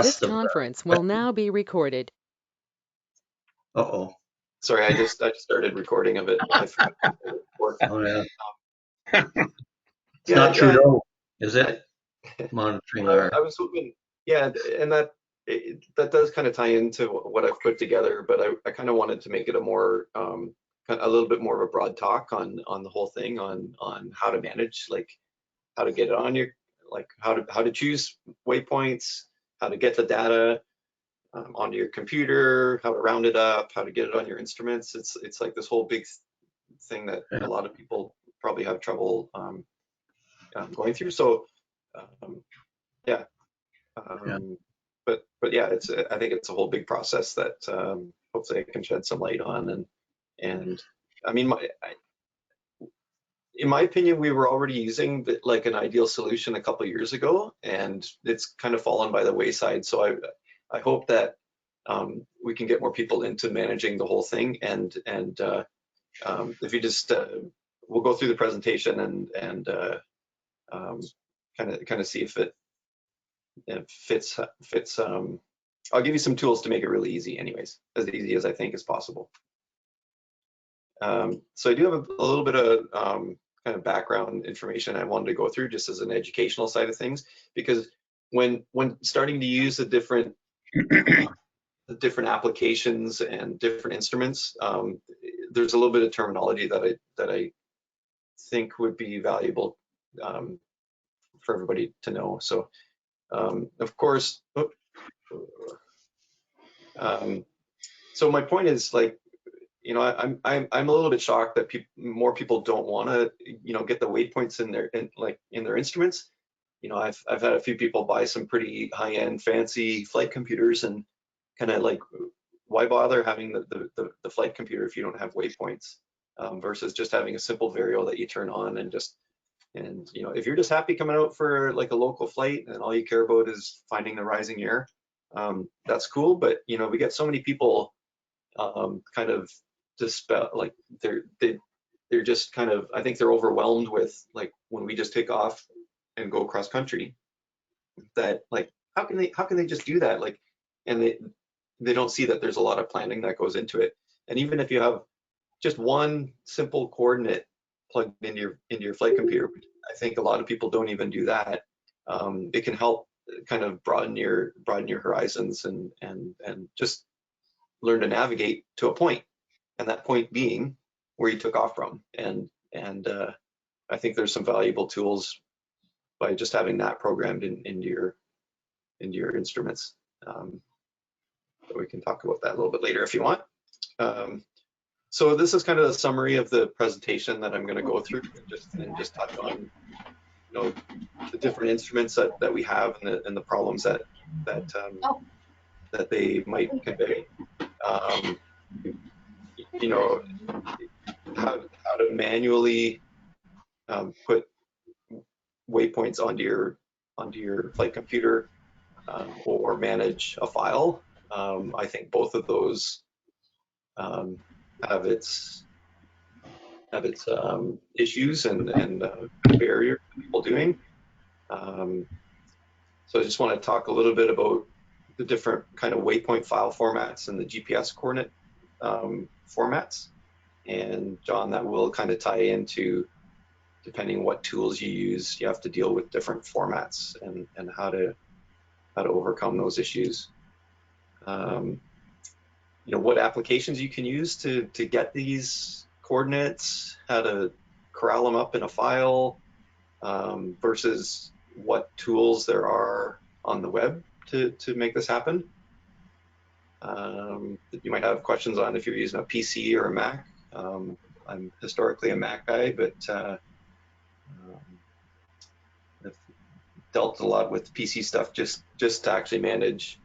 This conference will now be recorded. Uh-oh. Sorry, I just started recording of it. I forgot to record. Oh, yeah. It's Yeah, not Trudeau, is it? I Monitoring our. was hoping, yeah, and that does kind of tie into what I've put together, but I kind of wanted to make it a more a little bit more of a broad talk on the whole thing, on how to manage, like how to get it on your, like how to choose waypoints, how to get the data onto your computer, how to round it up, how to get it on your instruments. It's like this whole big thing that a lot of people probably have trouble going through. So yeah, but yeah, I think it's a whole big process that hopefully I can shed some light on. And I mean, in my opinion, we were already using like an ideal solution a couple of years ago, and it's kind of fallen by the wayside. So I hope that we can get more people into managing the whole thing. And if you just we'll go through the presentation and kind of see if it fits. I'll give you some tools to make it really easy, anyways, as easy as I think is possible. So I do have a little bit of kind of background information I wanted to go through just as an educational side of things, because when starting to use the different applications and different instruments, there's a little bit of terminology that I think would be valuable for everybody to know. So of course, so my point is, like, you know, I'm a little bit shocked that more people don't want to, you know, get the waypoints in their instruments. You know, I've had a few people buy some pretty high-end fancy flight computers, and kind of like, why bother having the flight computer if you don't have waypoints, versus just having a simple Vario that you turn on and you know, if you're just happy coming out for like a local flight and all you care about is finding the rising air, that's cool. But you know, we get so many people kind of dispel, like they're just kind of, I think they're overwhelmed with, like, when we just take off and go cross country, that like, how can they just do that, like, and they don't see that there's a lot of planning that goes into it. And even if you have just one simple coordinate plugged into your flight computer, I think a lot of people don't even do that. It can help kind of broaden your horizons and just learn to navigate to a point, and that point being where you took off from. And I think there's some valuable tools by just having that programmed into your instruments. So we can talk about that a little bit later if you want. So this is kind of a summary of the presentation that I'm going to go through, and just touch on, you know, the different instruments that we have, and the problems that they might convey. You know, how to manually put waypoints onto your flight computer, or manage a file. I think both of those have its issues and barriers to people doing. So I just want to talk a little bit about the different kind of waypoint file formats and the GPS coordinate formats. And John, that will kind of tie into, depending what tools you use, you have to deal with different formats and how to overcome those issues. You know, what applications you can use to get these coordinates, how to corral them up in a file, versus what tools there are on the web to make this happen. You might have questions on if you're using a PC or a Mac. I'm historically a Mac guy, but I've dealt a lot with PC stuff just to actually manage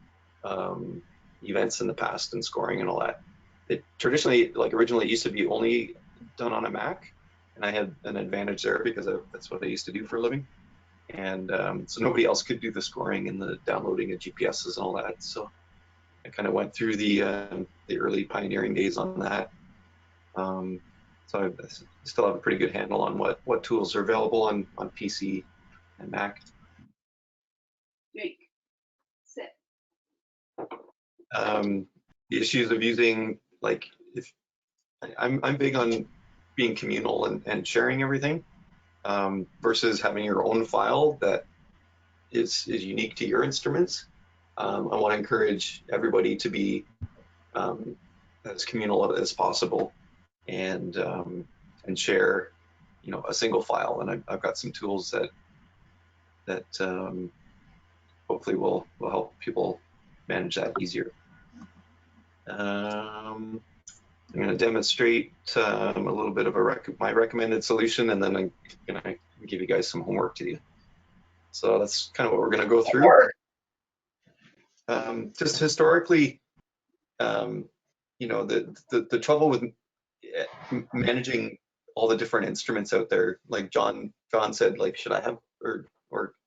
events in the past and scoring and all that. It traditionally, like originally, it used to be only done on a Mac, and I had an advantage there because that's what I used to do for a living. And so nobody else could do the scoring and the downloading of GPSs and all that. So I kind of went through the early pioneering days on that. So I still have a pretty good handle on what tools are available on PC and Mac. Jake, sit. The issues of using, like, if I'm big on being communal and sharing everything, versus having your own file that is unique to your instruments. I want to encourage everybody to be as communal as possible, and share, a single file. And I've got some tools that hopefully will help people manage that easier. I'm going to demonstrate a little bit of my recommended solution, and then I'm going to give you guys some homework to do. So that's kind of what we're going to go through. Just historically, the trouble with managing all the different instruments out there, like John said, like, should I have, or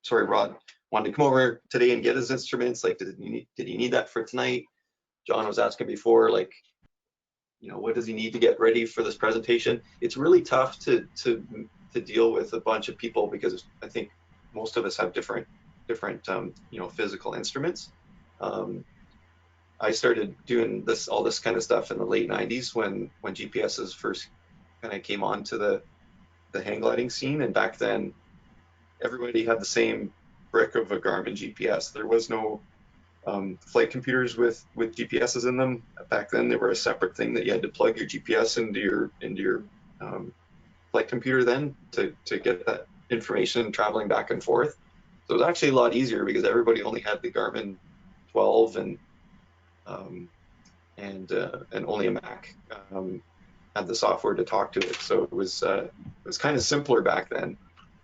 sorry, Rod wanted to come over today and get his instruments. Like, did he need that for tonight? John was asking before, like, what does he need to get ready for this presentation? It's really tough to deal with a bunch of people, because I think most of us have different physical instruments. I started doing all this kind of stuff in the late 90s when GPSs first kind of came onto the hang gliding scene, and back then everybody had the same brick of a Garmin GPS. There was no flight computers with GPSs in them. Back then they were a separate thing that you had to plug your GPS into your flight computer then to get that information traveling back and forth. So it was actually a lot easier, because everybody only had the Garmin 12 and only a Mac had the software to talk to it. So it was kind of simpler back then.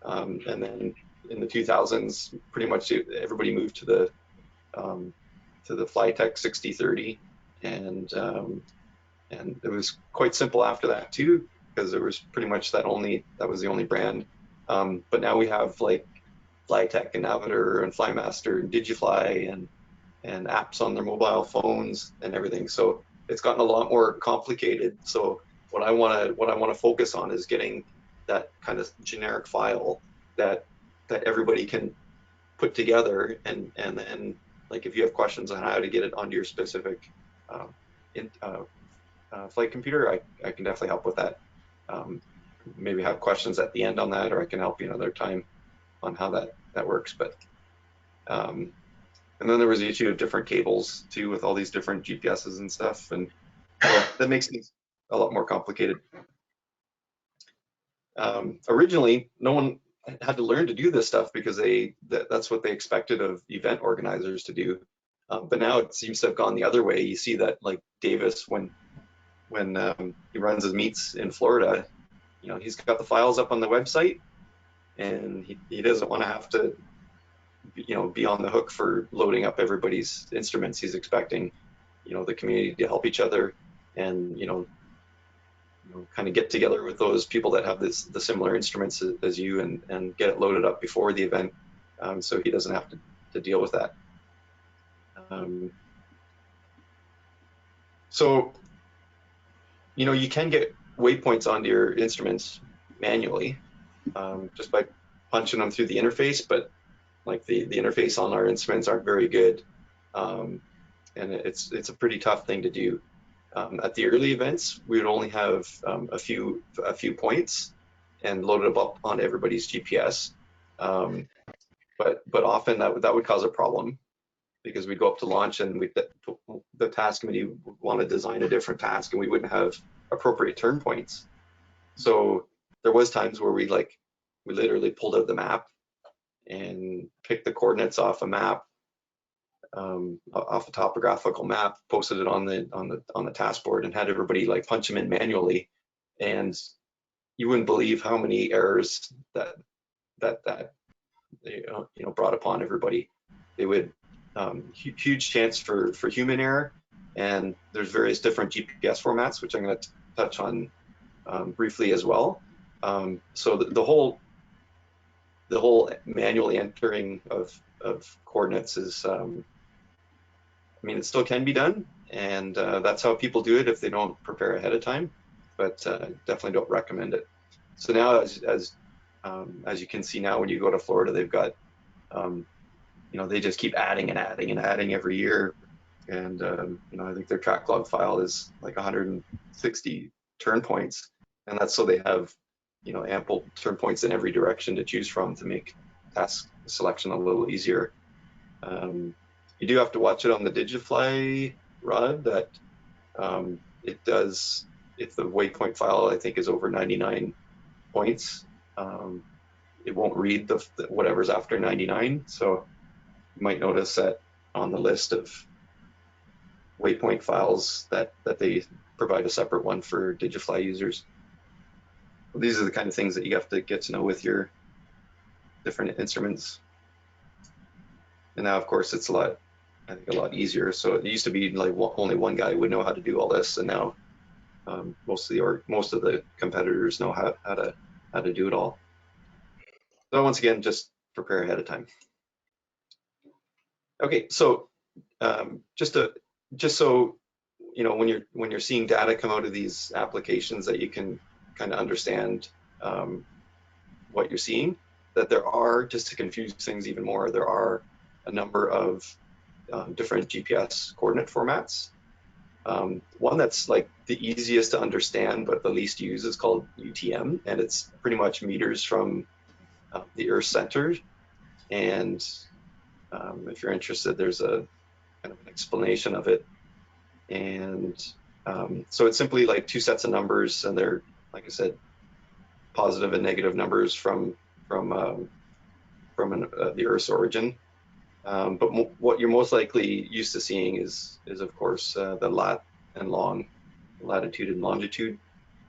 And then in the 2000s, pretty much everybody moved to the Flytech 6030, and it was quite simple after that too, because it was pretty much that was the only brand. But now we have like Flytech and Navitor and Flymaster and Digifly and apps on their mobile phones and everything. So it's gotten a lot more complicated. So what I want to focus on is getting that kind of generic file that everybody can put together, and then, like, if you have questions on how to get it onto your specific flight computer, I can definitely help with that. Maybe have questions at the end on that, or I can help you another time on how that works. But and then there was the issue of different cables too, with all these different GPSs and stuff, and so that makes things a lot more complicated. Originally, no one had to learn to do this stuff, because that's what they expected of event organizers to do. But now it seems to have gone the other way. You see that, like, Davis, when he runs his meets in Florida, he's got the files up on the website, and he doesn't want to have to be on the hook for loading up everybody's instruments. He's expecting the community to help each other, and kind of get together with those people that have the similar instruments as you, and get it loaded up before the event, so he doesn't have to deal with that. So you can get waypoints onto your instruments manually, just by punching them through the interface, but like the interface on our instruments aren't very good, and it's a pretty tough thing to do. At the early events, we would only have a few points and load it up on everybody's GPS, but often that would cause a problem, because we'd go up to launch, and the task committee would want to design a different task, and we wouldn't have appropriate turn points. So there was times where we literally pulled out the map and picked the coordinates off a map, off a topographical map, posted it on the task board, and had everybody like punch them in manually. And you wouldn't believe how many errors that brought upon everybody. They would huge chance for human error, and there's various different GPS formats, which I'm going to touch on briefly as well. So the whole manually entering of coordinates is, I mean, it still can be done, and that's how people do it if they don't prepare ahead of time, but definitely don't recommend it. So now, as you can see now, when you go to Florida, they've got, they just keep adding and adding and adding every year, And you know, I think their track log file is like 160 turn points, and that's so they have, you know, ample turn points in every direction to choose from to make task selection a little easier. You do have to watch it on the Digifly rod that it does, if the waypoint file I think is over 99 points, it won't read the whatever's after 99. So you might notice that on the list of waypoint files that they provide a separate one for Digifly users. These are the kind of things that you have to get to know with your different instruments. And now, of course, it's I think a lot easier. So it used to be like only one guy would know how to do all this, and now most of the competitors know how to do it all. So once again, just prepare ahead of time. Okay, so just so you know, when you're seeing data come out of these applications, that you can kind of understand what you're seeing, that there are, just to confuse things even more, there are a number of different GPS coordinate formats. One that's like the easiest to understand but the least used is called UTM, and it's pretty much meters from the Earth's center. And if you're interested, there's a kind of an explanation of it. And so it's simply like two sets of numbers, and they're, like I said, positive and negative numbers from the Earth's origin. But what you're most likely used to seeing is of course the lat and long, latitude and longitude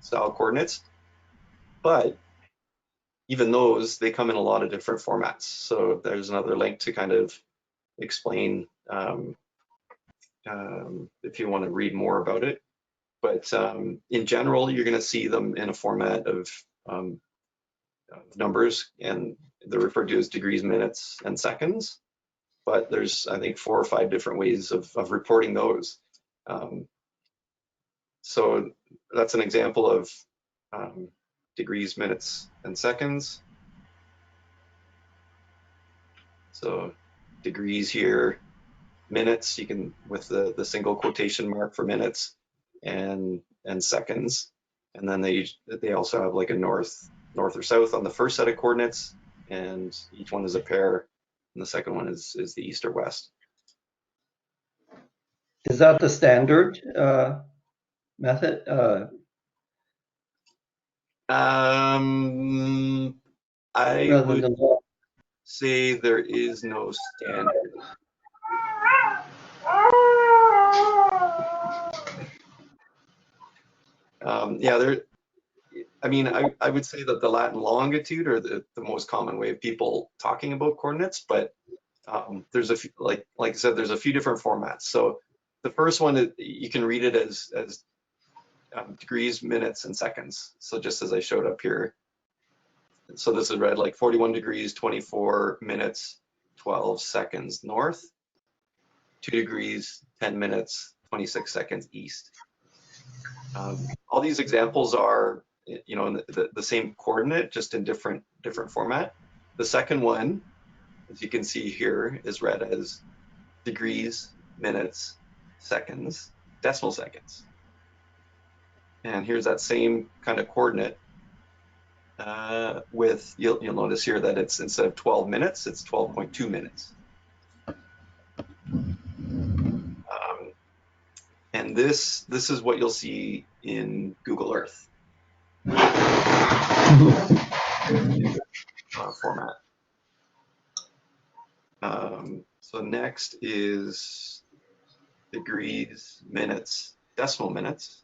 style coordinates. But even those, they come in a lot of different formats. So there's another link to kind of explain if you want to read more about it. But in general, you're going to see them in a format of numbers, and they're referred to as degrees, minutes, and seconds. But there's, I think, 4 or 5 different ways of reporting those. So that's an example of degrees, minutes, and seconds. So degrees here, minutes, you can, with the single quotation mark for minutes, and seconds. And then they also have like a north or south on the first set of coordinates, and each one is a pair, and the second one is the east or west. Is that the standard method? I would say there is no standard. Yeah, I mean, I would say that the lat and longitude are the most common way of people talking about coordinates, but there's a few, like I said, there's a few different formats. So the first one, you can read it as degrees, minutes, and seconds. So just as I showed up here. So this is read like 41 degrees, 24 minutes, 12 seconds north, 2 degrees, 10 minutes, 26 seconds east. All these examples are, you know, the same coordinate, just in different format. The second one, as you can see here, is read as degrees, minutes, seconds, decimal seconds. And here's that same kind of coordinate with, you'll notice here that it's, instead of 12 minutes, it's 12.2 minutes. And this is what you'll see in Google Earth format. So next is degrees, minutes, decimal minutes.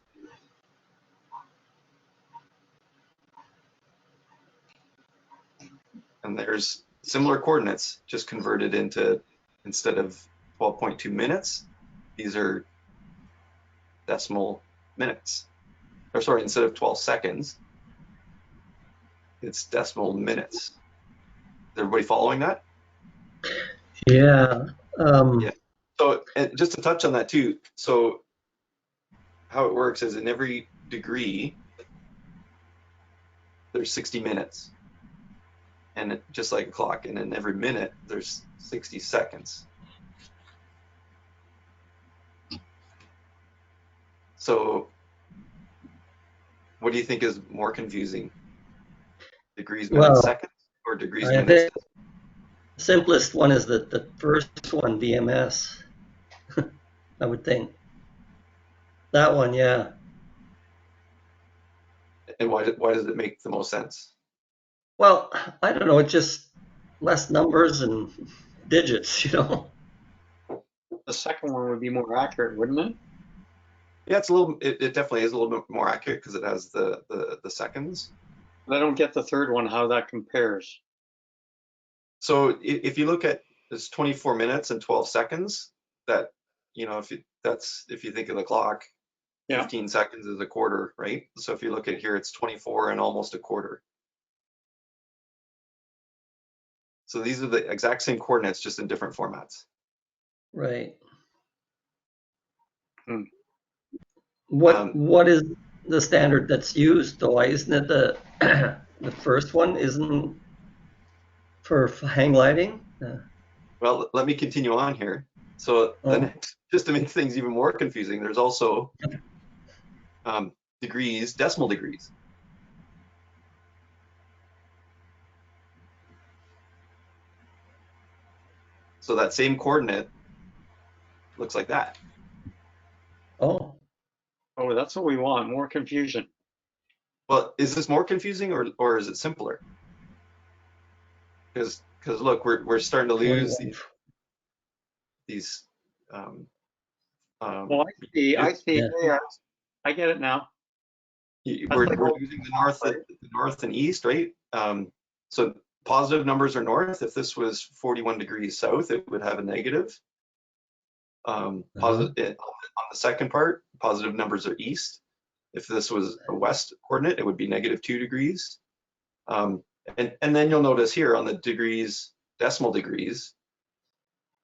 And there's similar coordinates, just converted into, instead of 12.2 minutes, these are decimal minutes. Or sorry, instead of 12 seconds, it's decimal minutes. Is everybody following that? Yeah. Yeah. So, and just to touch on that too, so how it works is in every degree, there's 60 minutes. And just like a clock, and in every minute, there's 60 seconds. So what do you think is more confusing? Degrees, minutes, Well, seconds, or degrees, I minutes? think the simplest one is the first one, DMS. I would think. That one, yeah. And why does it make the most sense? Well, I don't know, it's just less numbers and digits, you know? The second one would be more accurate, wouldn't it? Yeah, it's a little. It definitely is a little bit more accurate because it has the seconds. But I don't get the third one, how that compares. So if you look at this 24 minutes and 12 seconds, that if you think of the clock, Yeah. 15 seconds is a quarter, right? So if you look at here, it's 24 and almost a quarter. So these are the exact same coordinates, just in different formats. Right. Hmm. What is the standard that's used though? Isn't it the the first one isn't for hang gliding? Well, let me continue on here. So Oh. next, just to make things even more confusing, there's also degrees, decimal degrees. So that same coordinate looks like that. Oh. Oh, that's what we want, more confusion. Well, is this more confusing or is it simpler? Because look, we're starting to lose 21. these. Well, I see, Yeah. yeah, I get it now. We're like losing the north and east, right? So positive numbers are north. If this was 41 degrees south, it would have a negative. Positive on the second part, positive numbers are east. If this was a west coordinate, it would be -2 degrees. And then you'll notice here on the degrees, decimal degrees,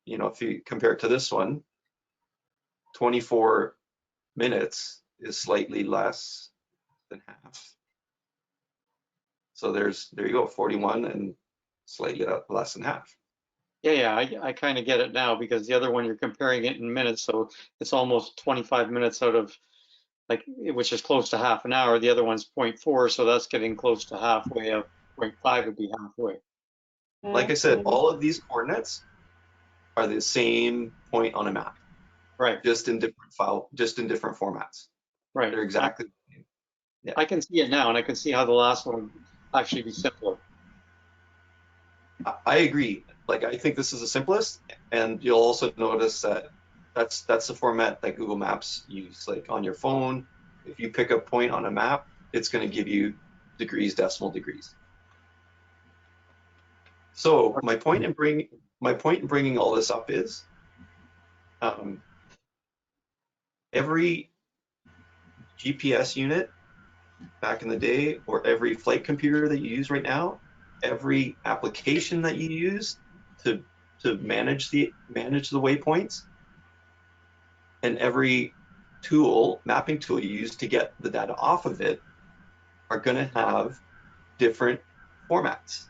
if you compare it to this one, 24 minutes is slightly less than half. So there you go, 41 and slightly less than half. Yeah, I kind of get it now because the other one you're comparing it in minutes, so it's almost 25 minutes out of which is close to half an hour. The other one's 0.4, so that's getting close to halfway. 0.5 would be halfway. Like I said, all of these coordinates are the same point on a map, Right, just in different formats. right. They're exactly the same. Yeah. I can see it now, and I can see how the last one would actually be simpler. I agree. Like, I think this is the simplest, and you'll also notice that that's the format that Google Maps use. Like on your phone, if you pick a point on a map, it's going to give you degrees, decimal degrees. So my point in bringing all this up is, every GPS unit back in the day, or every flight computer that you use right now, every application that you use to manage the waypoints, and every mapping tool you use to get the data off of it are going to have different formats.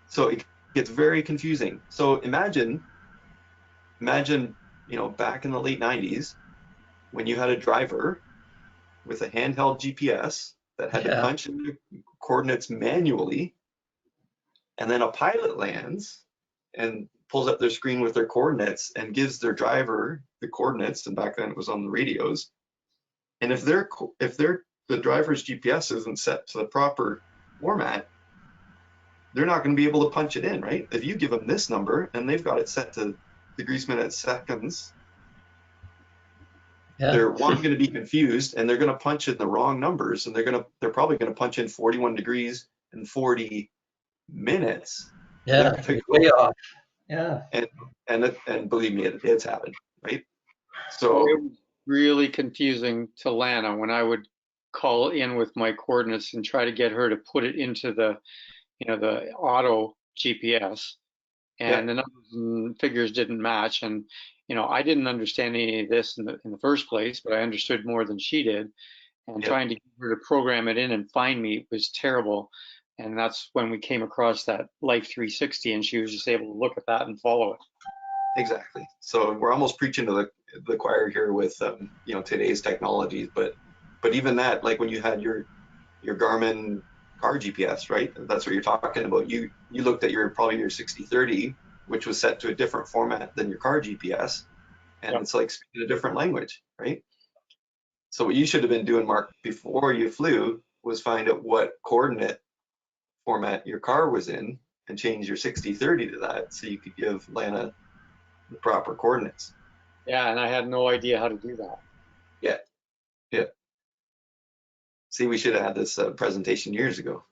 So it gets very confusing. So imagine, back in the late 90s, when you had a driver with a handheld GPS that had to punch in the coordinates manually, and then a pilot lands and pulls up their screen with their coordinates and gives their driver the coordinates, and back then it was on the radios. And if the driver's GPS isn't set to the proper format, they're not going to be able to punch it in, right? If you give them this number and they've got it set to degrees, minutes, seconds, they're going to be confused, and they're going to punch in the wrong numbers, and they're probably going to punch in 41 degrees and 40 minutes. Yeah, way off. Yeah. And believe me, it's happened, right? So it was really confusing to Lana when I would call in with my coordinates and try to get her to put it into the auto GPS, and the numbers and figures didn't match. And I didn't understand any of this in the first place, but I understood more than she did. And trying to get her to program it in and find me was terrible. And that's when we came across that Life 360, and she was just able to look at that and follow it. Exactly. So we're almost preaching to the choir here with you know, today's technologies, but even that, like when you had your Garmin car GPS, right? That's what you're talking about. You looked at probably your 6030, which was set to a different format than your car GPS, and Yep. it's like speaking a different language, right? So what you should have been doing, Mark, before you flew was find out what coordinate format your car was in and change your 6030 to that so you could give Lana the proper coordinates. Yeah, and I had no idea how to do that. Yeah. See, we should have had this presentation years ago.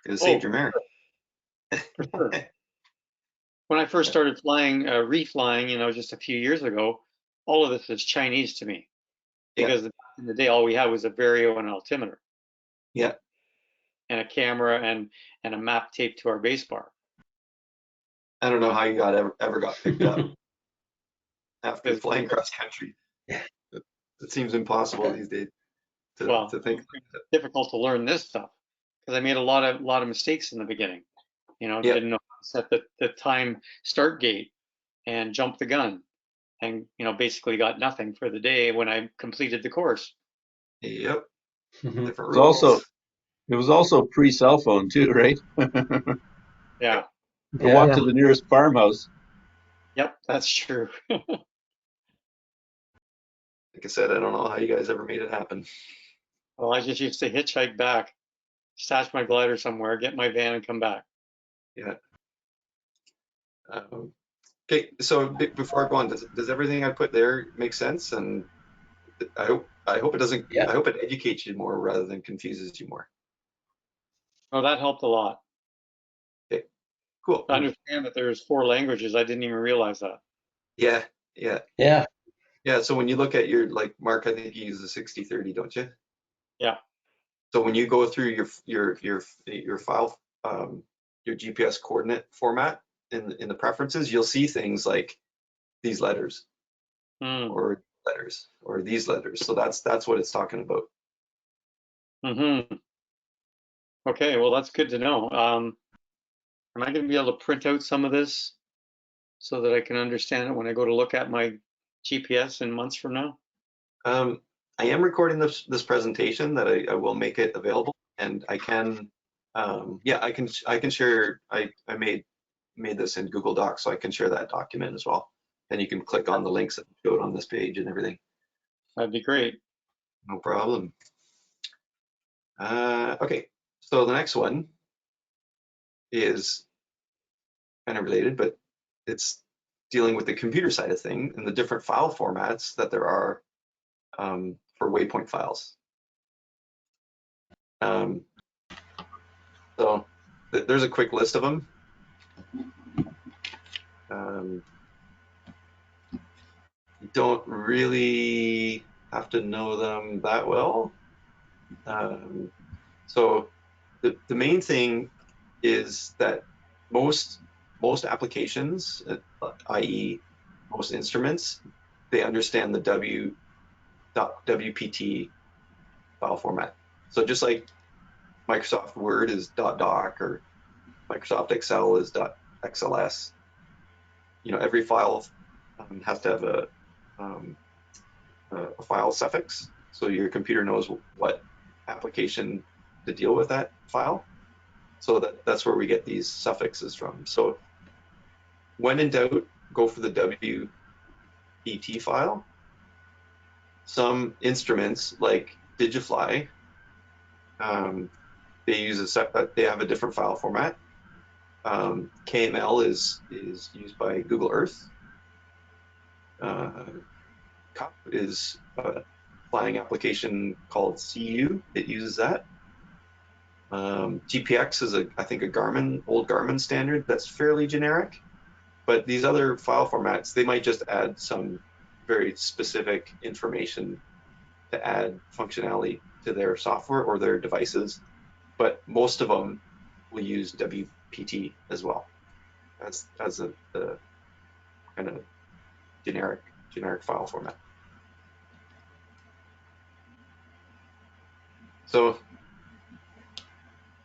It saved your marriage. For sure. When I first started flying, reflying, you know, just a few years ago, all of this is Chinese to me, because back in the day, all we had was a Vario and an altimeter. Yeah. And a camera and a map taped to our base bar. I don't know how you ever got picked up after flying cross country. It seems impossible these days to think. It's difficult to learn this stuff because I made a lot of mistakes in the beginning. You know, didn't know how to set the time start gate and jump the gun, and you know, basically got nothing for the day when I completed the course. Yep. Different rules. It was also pre-cell phone too, right? Yeah. Walk to the nearest farmhouse. Yep, that's true. Like I said, I don't know how you guys ever made it happen. Well, I just used to hitchhike back, stash my glider somewhere, get my van, and come back. Yeah. Okay, so before I go on, does everything I put there make sense? And I hope it doesn't. I hope it educates you more rather than confuses you more. Oh, that helped a lot. Okay, cool. I understand that there's 4 languages. I didn't even realize that. Yeah. So when you look at your, like Mark, I think you use the 6030, don't you? Yeah. So when you go through your file, your GPS coordinate format in the preferences, you'll see things like these letters or letters or these letters. So that's what it's talking about. Okay, well, that's good to know. Am I going to be able to print out some of this so that I can understand it when I go to look at my GPS in months from now? I am recording this presentation that I will make it available, and I can I can share. I made this in Google Docs, so I can share that document as well. And you can click on the links that showed on this page and everything. That'd be great. No problem. Okay, so the next one is kind of related, but it's dealing with the computer side of thing and the different file formats that there are for Waypoint files. So there's a quick list of them. You don't really have to know them that well. So the main thing is that most applications, i.e. most instruments, they understand the WPT file format. So just like Microsoft Word is .doc or Microsoft Excel is .xls, you know, every file has to have a file suffix, so your computer knows what application to deal with that file. So that's where we get these suffixes from. So when in doubt, go for the WPT file. Some instruments like Digifly, they have a different file format. KML is used by Google Earth. CUP is a flying application called CU. It uses that. GPX is I think a old Garmin standard that's fairly generic. But these other file formats, they might just add some very specific information to add functionality to their software or their devices. But most of them will use WPT as well as the kind of generic file format. So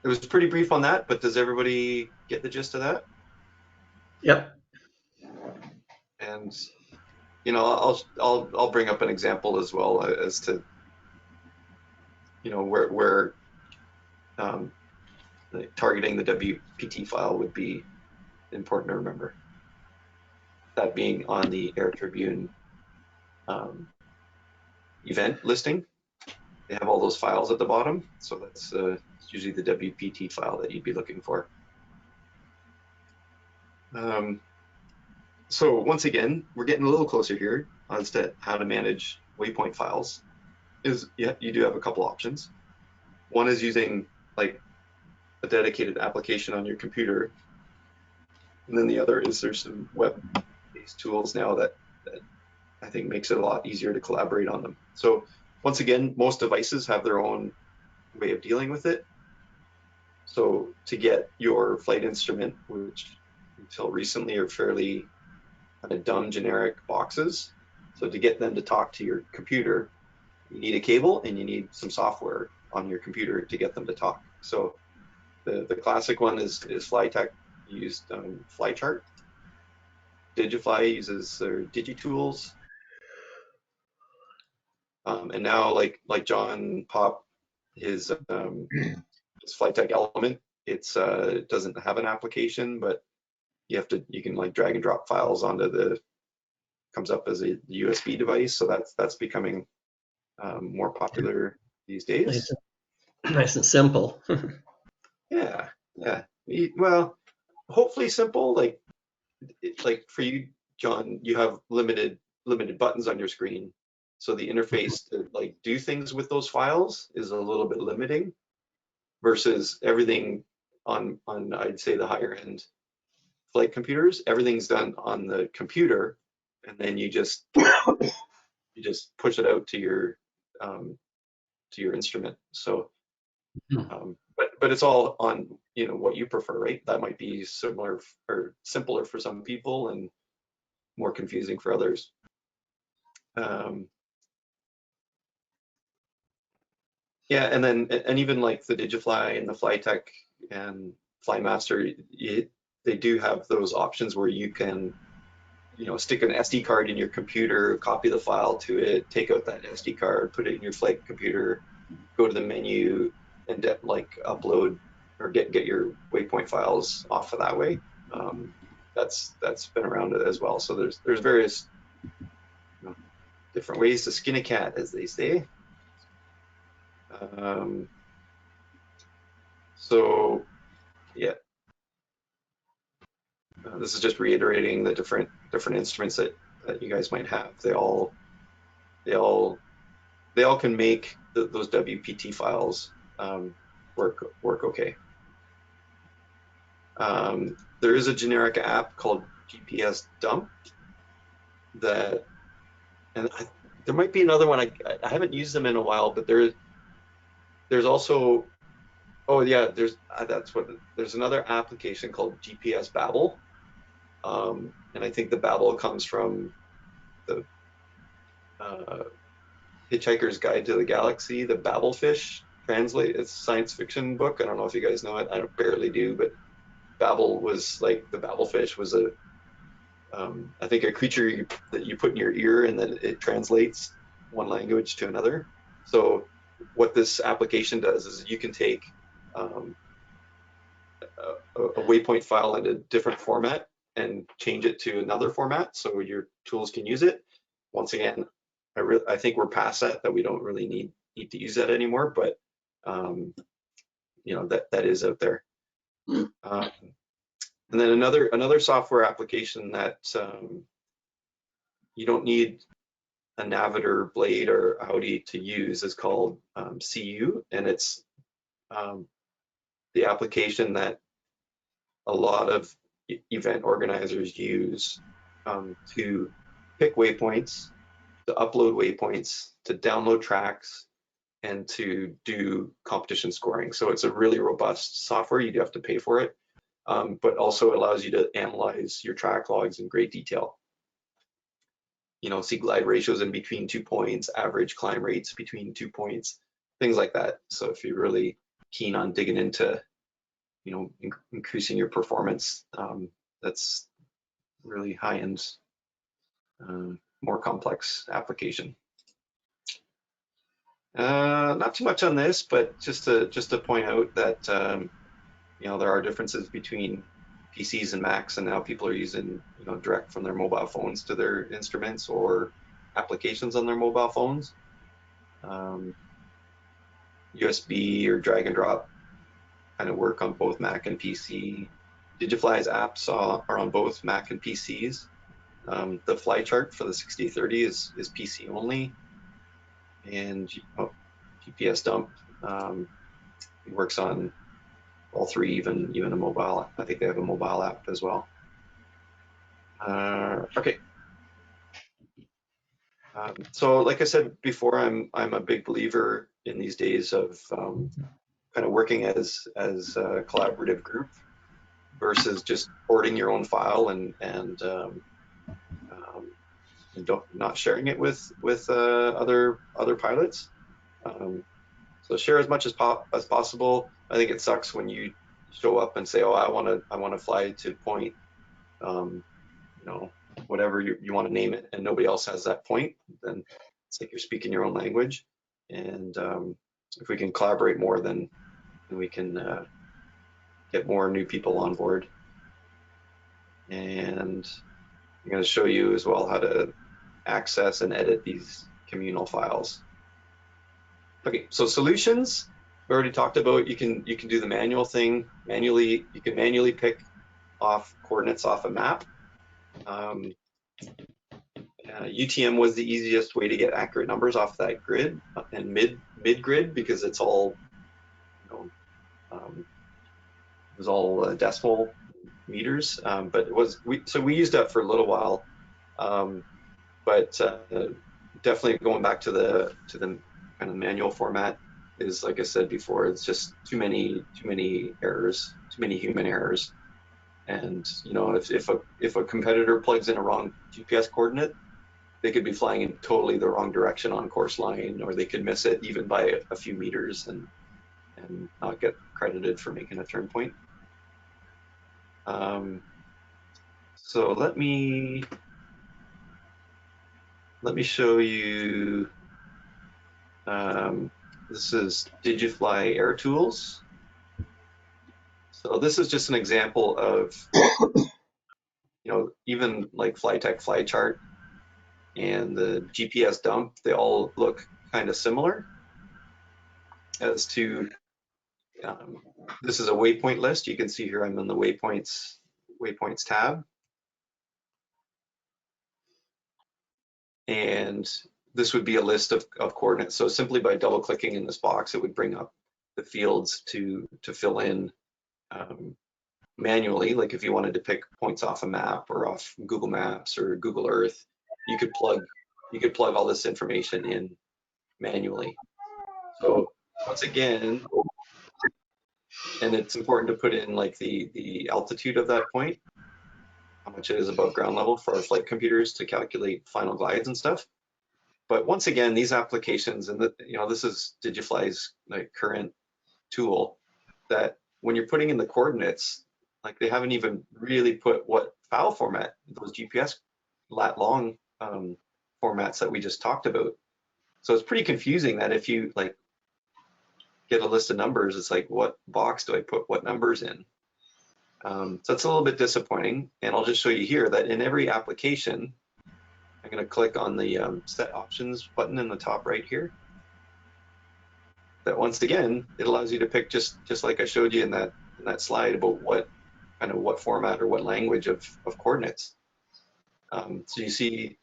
it was pretty brief on that, but does everybody get the gist of that? Yep. And I'll bring up an example as well as to where targeting the WPT file would be important to remember. That being on the Airtribune event listing. They have all those files at the bottom, so that's usually the WPT file that you'd be looking for. So once again, we're getting a little closer here as to how to manage Waypoint files. You do have a couple options. One is using like a dedicated application on your computer, and then the other is there's some web-based tools now that I think makes it a lot easier to collaborate on them. So once again, most devices have their own way of dealing with it. So to get your flight instrument, which until recently are fairly kind of dumb generic boxes, so to get them to talk to your computer, you need a cable and you need some software on your computer to get them to talk. So the classic one is Flytech used Flychart. Digifly uses their DigiTools. And now like John Pop, his Flytech Element, it doesn't have an application, but you can like drag and drop files onto comes up as a USB device. So that's becoming more popular these days. Nice and simple. Yeah. Well, hopefully simple. Like for you, John, you have limited buttons on your screen. So the interface to like do things with those files is a little bit limiting versus everything on I'd say the higher end flight computers, everything's done on the computer, and then you just push it out to your instrument. So but it's all on what you prefer, right? That might be similar or simpler for some people and more confusing for others. Yeah, and even like the Digifly and the Flytech and Flymaster, they do have those options where you can, stick an SD card in your computer, copy the file to it, take out that SD card, put it in your flight computer, go to the menu, and like upload or get your Waypoint files off of that way. That's been around as well. So there's various different ways to skin a cat, as they say. So yeah, this is just reiterating the different instruments that you guys might have. They all can make those WPT files work okay. There is a generic app called GPS Dump there might be another one. I haven't used them in a while, but there's also, oh yeah, there's another application called GPS Babel, and I think the Babel comes from the Hitchhiker's Guide to the Galaxy, the Babelfish translate. It's a science fiction book. I don't know if you guys know it. I barely do, but Babel was like the Babelfish was I think a creature that you put in your ear and then it translates one language to another. So what this application does is you can take a Waypoint file in a different format and change it to another format so your tools can use it. Once again, I think we're past that we don't really need to use that anymore, but that is out there. And then another software application that you don't need a Navitor, Blade, or Audi to use is called CU, and it's the application that a lot of event organizers use to pick waypoints, to upload waypoints, to download tracks, and to do competition scoring. So it's a really robust software. You do have to pay for it. But also allows you to analyze your track logs in great detail. See glide ratios in between 2 points, average climb rates between 2 points, things like that. So if you're really keen on digging into, increasing your performance, that's really high-end more complex application. Not too much on this, but just to point out that you know, there are differences between PCs and Macs, and now people are using, you know, direct from their mobile phones to their instruments or applications on their mobile phones. USB or drag and drop kind of work on both Mac and PC. Digifly's apps are on both Mac and PCs. The fly chart for the 6030 is PC only, and GPS dump works on all three, even a mobile. I think they have a mobile app as well. Okay. So like I said before, I'm a big believer in these days of kind of working as a collaborative group versus just porting your own file and not sharing it with other pilots. So share as much as possible. I think it sucks when you show up and say, "Oh, I want to fly to point, you know, whatever you want to name it," and nobody else has that point. Then it's like you're speaking your own language. And if we can collaborate more, then we can get more new people on board. And I'm going to show you as well how to access and edit these communal files. Okay, so solutions, we already talked about. You can do the manual thing manually. You can manually pick off coordinates off a map. UTM was the easiest way to get accurate numbers off that grid and mid grid, because it's all, you know, it was all decimal meters. But it was so we used that for a little while, but definitely going back to the kind of manual format is, like I said before, it's just too many errors, too many human errors. And you know, if a competitor plugs in a wrong GPS coordinate, they could be flying in totally the wrong direction on course line, or they could miss it even by a few meters and not get credited for making a turn point. So let me show you. This is Digifly Air Tools. So this is just an example of, you know, even like FlyTech fly chart and the GPS dump, they all look kind of similar as to, this is a waypoint list. You can see here I'm in the waypoints tab. And this would be a list of coordinates. So simply by double clicking in this box, it would bring up the fields to fill in manually. Like if you wanted to pick points off a map or off Google Maps or Google Earth, you could plug all this information in manually. So once again, and it's important to put in like the altitude of that point, how much it is above ground level for our flight computers to calculate final glides and stuff. But once again, these applications, and you know, this is Digifly's like current tool, that when you're putting in the coordinates, like they haven't even really put what file format, those GPS lat long formats that we just talked about. So it's pretty confusing that if you like get a list of numbers, it's like, what box do I put what numbers in? So it's a little bit disappointing. And I'll just show you here that in every application, I'm going to click on the set options button in the top right here. That once again, it allows you to pick just like I showed you in that slide about what format or what language of coordinates. So you see,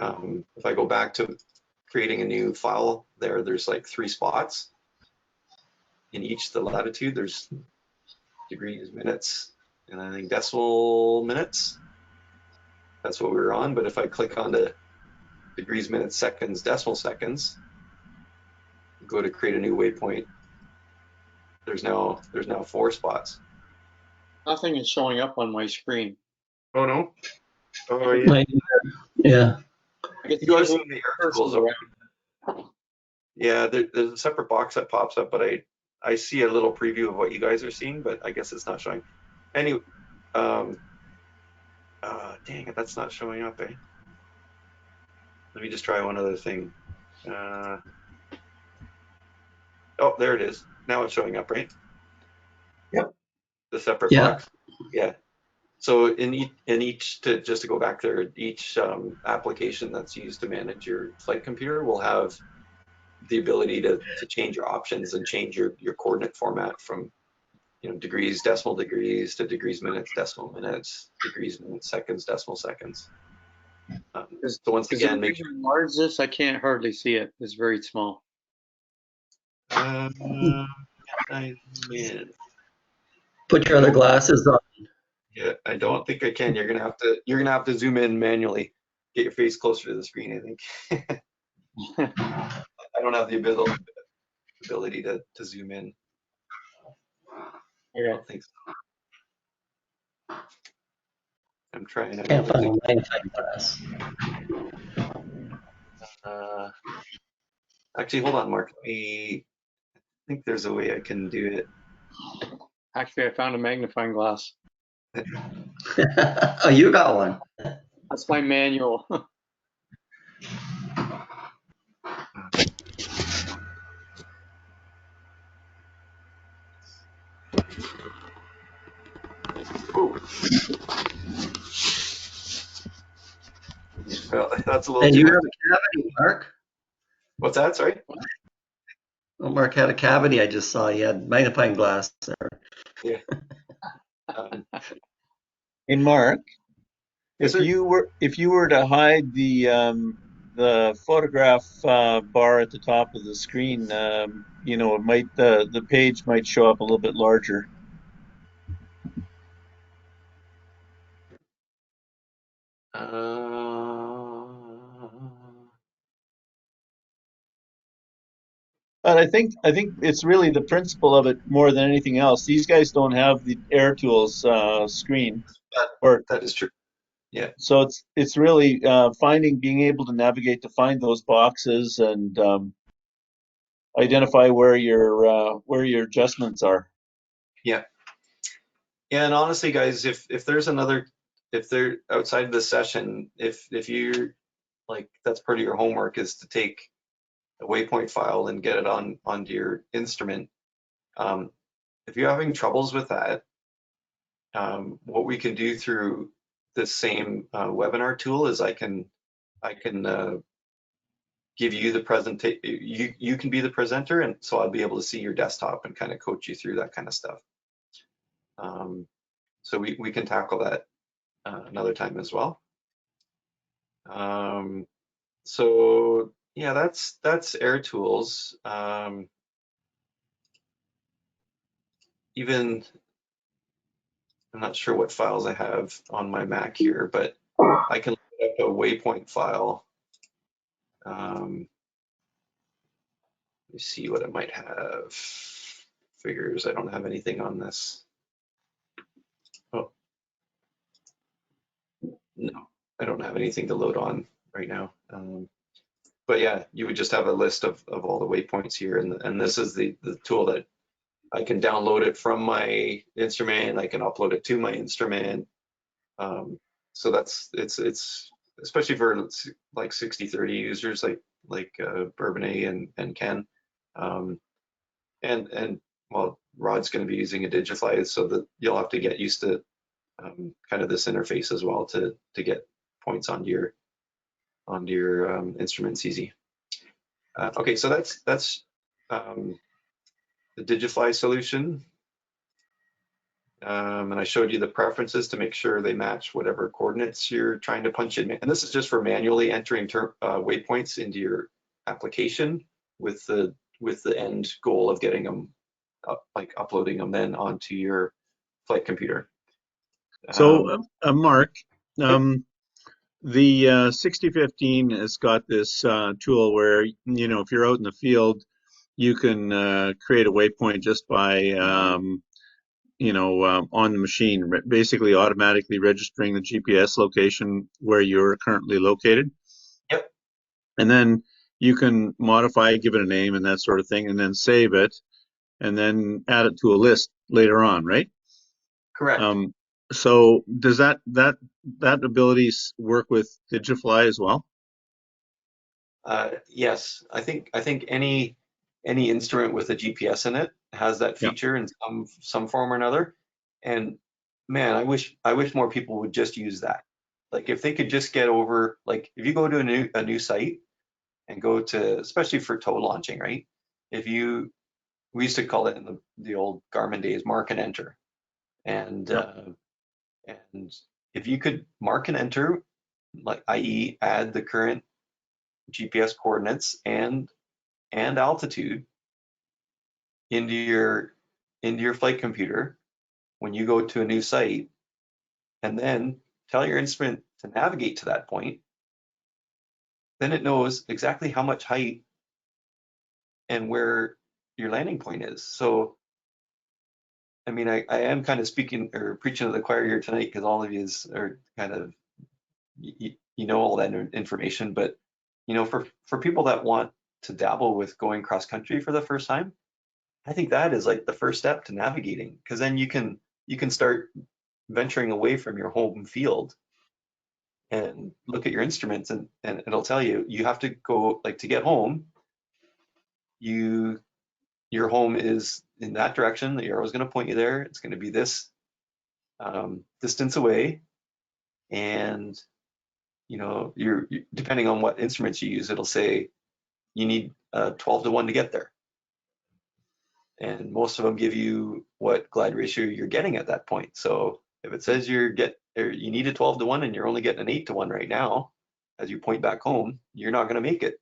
if I go back to creating a new file there's like 3 spots. In each, the latitude, there's degrees, minutes, and I think decimal minutes. That's what we were on. But if I click on the degrees, minutes, seconds, decimal seconds, go to create a new waypoint, there's now 4 spots. Nothing is showing up on my screen. Oh no. Oh yeah. Yeah. You guys see the air tools around. Yeah, there's a separate box that pops up, but I see a little preview of what you guys are seeing, but I guess it's not showing. Anyway, dang it, that's not showing up, eh? Let me just try one other thing. Oh, there it is. Now it's showing up, right? Yep. The separate Yeah. box. Yeah. So just to go back there, each application that's used to manage your flight computer will have the ability to change your options and change your coordinate format from degrees, decimal degrees to degrees, minutes, decimal minutes, degrees, minutes, seconds, decimal seconds. So once Is again, it make sure. enlarge this? I can't hardly see it. It's very small. Man. Put your other glasses on. Yeah, I don't think I can. You're gonna have to zoom in manually. Get your face closer to the screen, I think. I don't have the ability to zoom in. I don't think so. I'm trying. I know Can't there's find a magnifying glass. actually, hold on, Mark. I think there's a way I can do it. Actually, I found a magnifying glass. Oh, you got one. That's my manual. Ooh. Well, that's a little And too you much. have a cavity, Mark? What's that? Sorry. Oh, Mark had a cavity. I just saw he had magnifying glass there. Yeah. Um, Hey, Mark, yes, if sir. you were to hide the photograph bar at the top of the screen, it might the page might show up a little bit larger. But I think it's really the principle of it more than anything else. These guys don't have the Air Tools screen, that, or that is true. Yeah. so it's really being able to navigate to find those boxes and identify where your adjustments are. Yeah. Yeah. And honestly, guys, if there's another, if they're outside of the session, if you're like, that's part of your homework is to take a waypoint file and get it onto your instrument. If you're having troubles with that, what we can do through this same webinar tool is I can give you the presentation. You can be the presenter, and so I'll be able to see your desktop and kind of coach you through that kind of stuff. So we can tackle that another time as well. So yeah, that's Air Tools. Even I'm not sure what files I have on my Mac here, but I can look up a waypoint file. Let me see what it might have. Figures, I don't have anything on this. Oh, no, I don't have anything to load on right now. But yeah, you would just have a list of all the waypoints here, and this is the tool that I can download it from my instrument. I can upload it to my instrument. So it's especially for like 60/30 users like Bourbonnais and Ken, and well, Rod's going to be using a Digifly, so that you'll have to get used to kind of this interface as well to get points onto your instruments easy. Okay, so that's the Digifly solution. And I showed you the preferences to make sure they match whatever coordinates you're trying to punch in. And this is just for manually entering waypoints into your application with the end goal of getting them like uploading them then onto your flight computer. So, Mark, Yep. the 6015 has got this tool where, if you're out in the field, you can create a waypoint just by, on the machine, basically automatically registering the GPS location where you're currently located. Yep. And then you can modify, give it a name and that sort of thing, and then save it, and then add it to a list later on, right? Correct. So does that ability work with Digifly as well? Yes, I think any instrument with a GPS in it has that Yeah. feature in some form or another. And man, I wish more people would just use that. Like if they could just get over, like if you go to a new site and go to, especially for tow launching, right? We used to call it in the old Garmin days, mark and enter. And and if you could mark and enter, like i.e. add the current GPS coordinates and altitude into your flight computer when you go to a new site, and then tell your instrument to navigate to that point, then it knows exactly how much height and where your landing point is. So, I mean, I am kind of speaking or preaching to the choir here tonight because all of you are kind of, you know all that information, but you know, for people that want to dabble with going cross country for the first time, I think that is like the first step to navigating, because then you can start venturing away from your home field and look at your instruments, and it'll tell you you have to go, like, to get home, your home is in that direction, the arrow is going to point you there, it's going to be this distance away, and you know, depending on what instruments you use, it'll say you need 12 to 1 to get there. And most of them give you what glide ratio you're getting at that point. So if it says you need a 12 to 1 and you're only getting an 8 to 1 right now, as you point back home, you're not going to make it.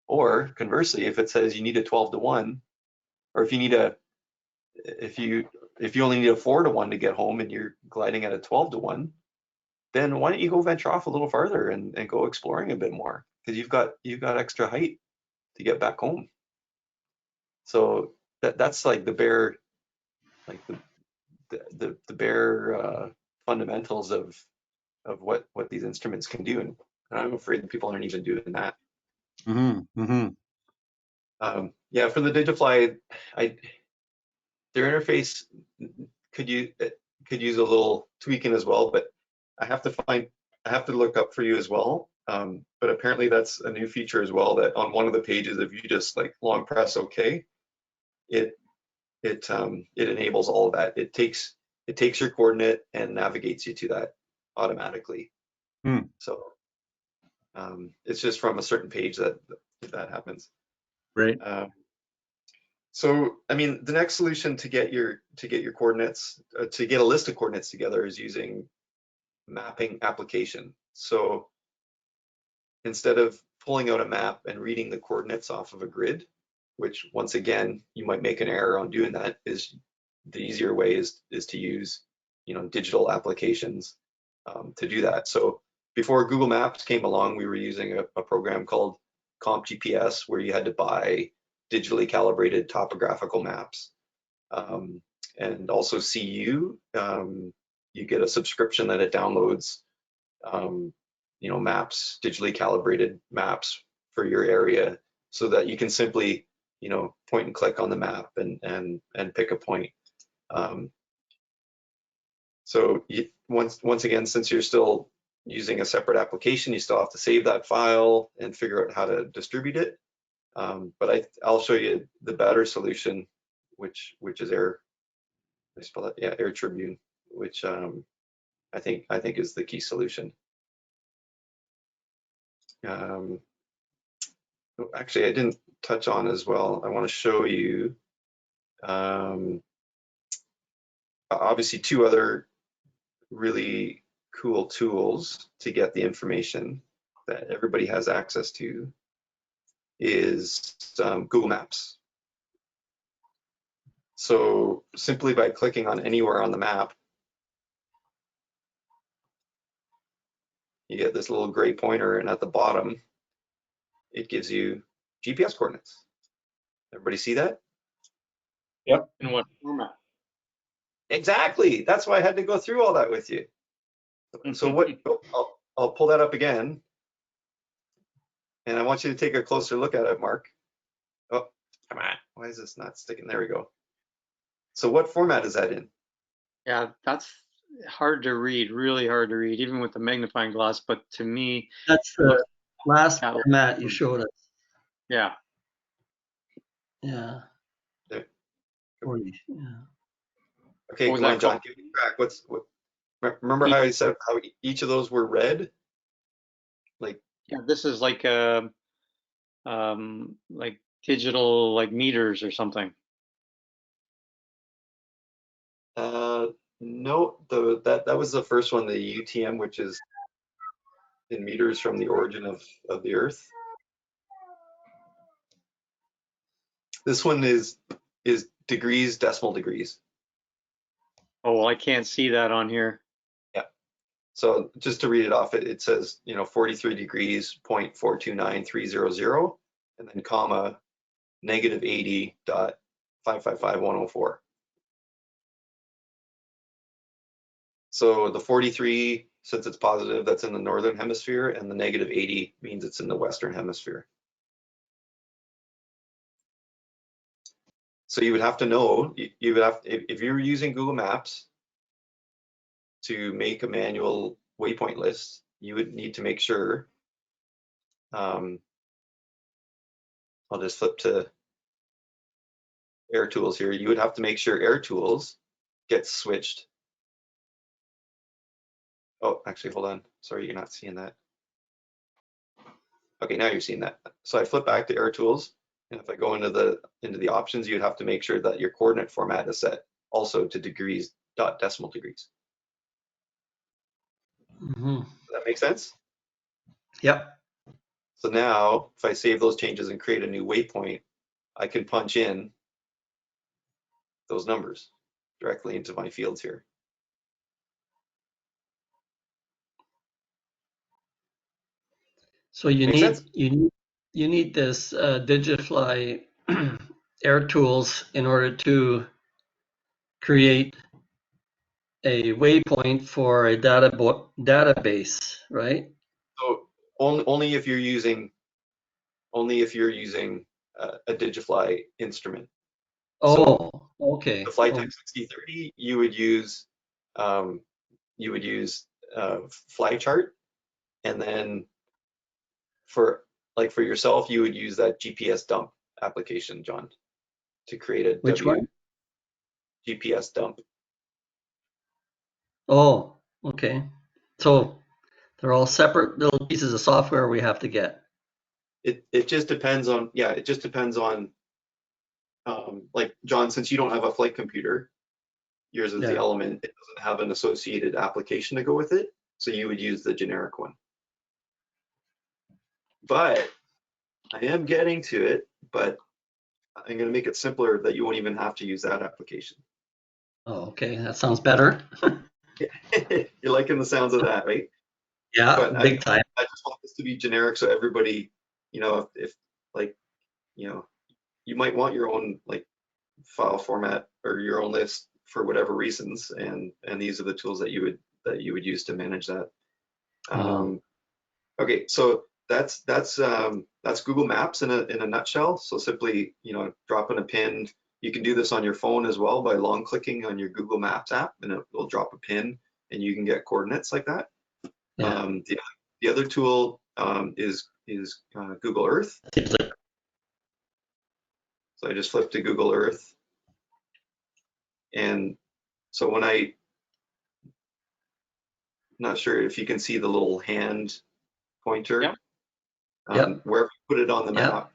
Or conversely, if it says you need a 12 to 1, or if you only need a 4 to 1 to get home and you're gliding at a 12 to 1, then why don't you go venture off a little farther and go exploring a bit more, because you've got extra height to get back home. So that's like the bare, like the bare fundamentals of what these instruments can do, and I'm afraid that people aren't even doing that. Mm-hmm. Mm-hmm. Yeah, for the Digifly, their interface could use a little tweaking as well, but I have to look up for you as well. But apparently that's a new feature as well, that on one of the pages, if you just like long press OK, it enables all of that. It takes your coordinate and navigates you to that automatically. So it's just from a certain page that happens. Right. So I mean, the next solution to get your coordinates, to get a list of coordinates together, is using mapping application. So instead of pulling out a map and reading the coordinates off of a grid, which once again you might make an error on doing that, is the easier way is to use, you know, digital applications to do that. So before Google Maps came along, we were using a program called Comp GPS, where you had to buy digitally calibrated topographical maps, and also CU. You get a subscription that it downloads, you know, maps, digitally calibrated maps for your area, so that you can simply, you know, point and click on the map and pick a point. So once again, since you're still using a separate application, you still have to save that file and figure out how to distribute it. But I'll show you the better solution, which is Airtribune, which I think is the key solution. Actually, I didn't touch on as well. I want to show you obviously two other really cool tools to get the information that everybody has access to is Google Maps. So simply by clicking on anywhere on the map, you get this little gray pointer, and at the bottom, it gives you GPS coordinates. Everybody see that? Yep. In what format? Exactly. That's why I had to go through all that with you. So what? I'll pull that up again, and I want you to take a closer look at it, Mark. Oh, come on. Why is this not sticking? There we go. So what format is that in? Yeah, that's hard to read, really hard to read, even with the magnifying glass. But to me, That's the last Yeah. format you showed us. Yeah. Yeah. Yeah. 40. Yeah. Okay, What was come on, that John, called? give me track. Remember how I said how each of those were red? Like, Yeah, this is like digital like meters or something. no, that was the first one, the UTM, which is in meters from the origin of the Earth. This one is degrees, decimal degrees. Oh, well, I can't see that on here. Yeah. So just to read it off, it says 43 degrees 0.429300, and then comma -80.555104. So the 43, since it's positive, that's in the northern hemisphere, and the -80 means it's in the western hemisphere. So you would have to know, you would have, if you're using Google Maps to make a manual waypoint list, you would need to make sure, I'll just flip to Air Tools here. You would have to make sure Air Tools gets switched. Oh, actually, hold on. Sorry, you're not seeing that. Okay, now you're seeing that. So I flip back to Air Tools, and if I go into the options, you'd have to make sure that your coordinate format is set also to degrees dot decimal degrees. Mm-hmm. Does that make sense? Yep. So now, if I save those changes and create a new waypoint, I can punch in those numbers directly into my fields here. So you Make need sense? you need this Digifly Air Tools in order to create a waypoint for a database, right? So only if you're using a Digifly instrument. So Oh, okay. the Flytech 6030, you would use Flychart, and then for yourself, you would use that GPS dump application, John, to create a Which one? GPS dump. Oh, okay. So they're all separate little pieces of software we have to get. It just depends on, yeah, it just depends on, like John, since you don't have a flight computer, yours is the Yeah. Element, it doesn't have an associated application to go with it, so you would use the generic one. But I am getting to it, but I'm going to make it simpler that you won't even have to use that application. Oh, okay. That sounds better. You're liking the sounds of that, right? Yeah, But big time. I just want this to be generic so everybody, if like, you might want your own like file format or your own list for whatever reasons, and these are the tools that you would use to manage that. Okay, so that's Google Maps in a nutshell. So simply, drop in a pin. You can do this on your phone as well by long clicking on your Google Maps app, and it will drop a pin, and you can get coordinates like that. Yeah. The other tool is Google Earth. So I just flip to Google Earth, and so when not sure if you can see the little hand pointer. Yep. Wherever you put it on the map, Yep.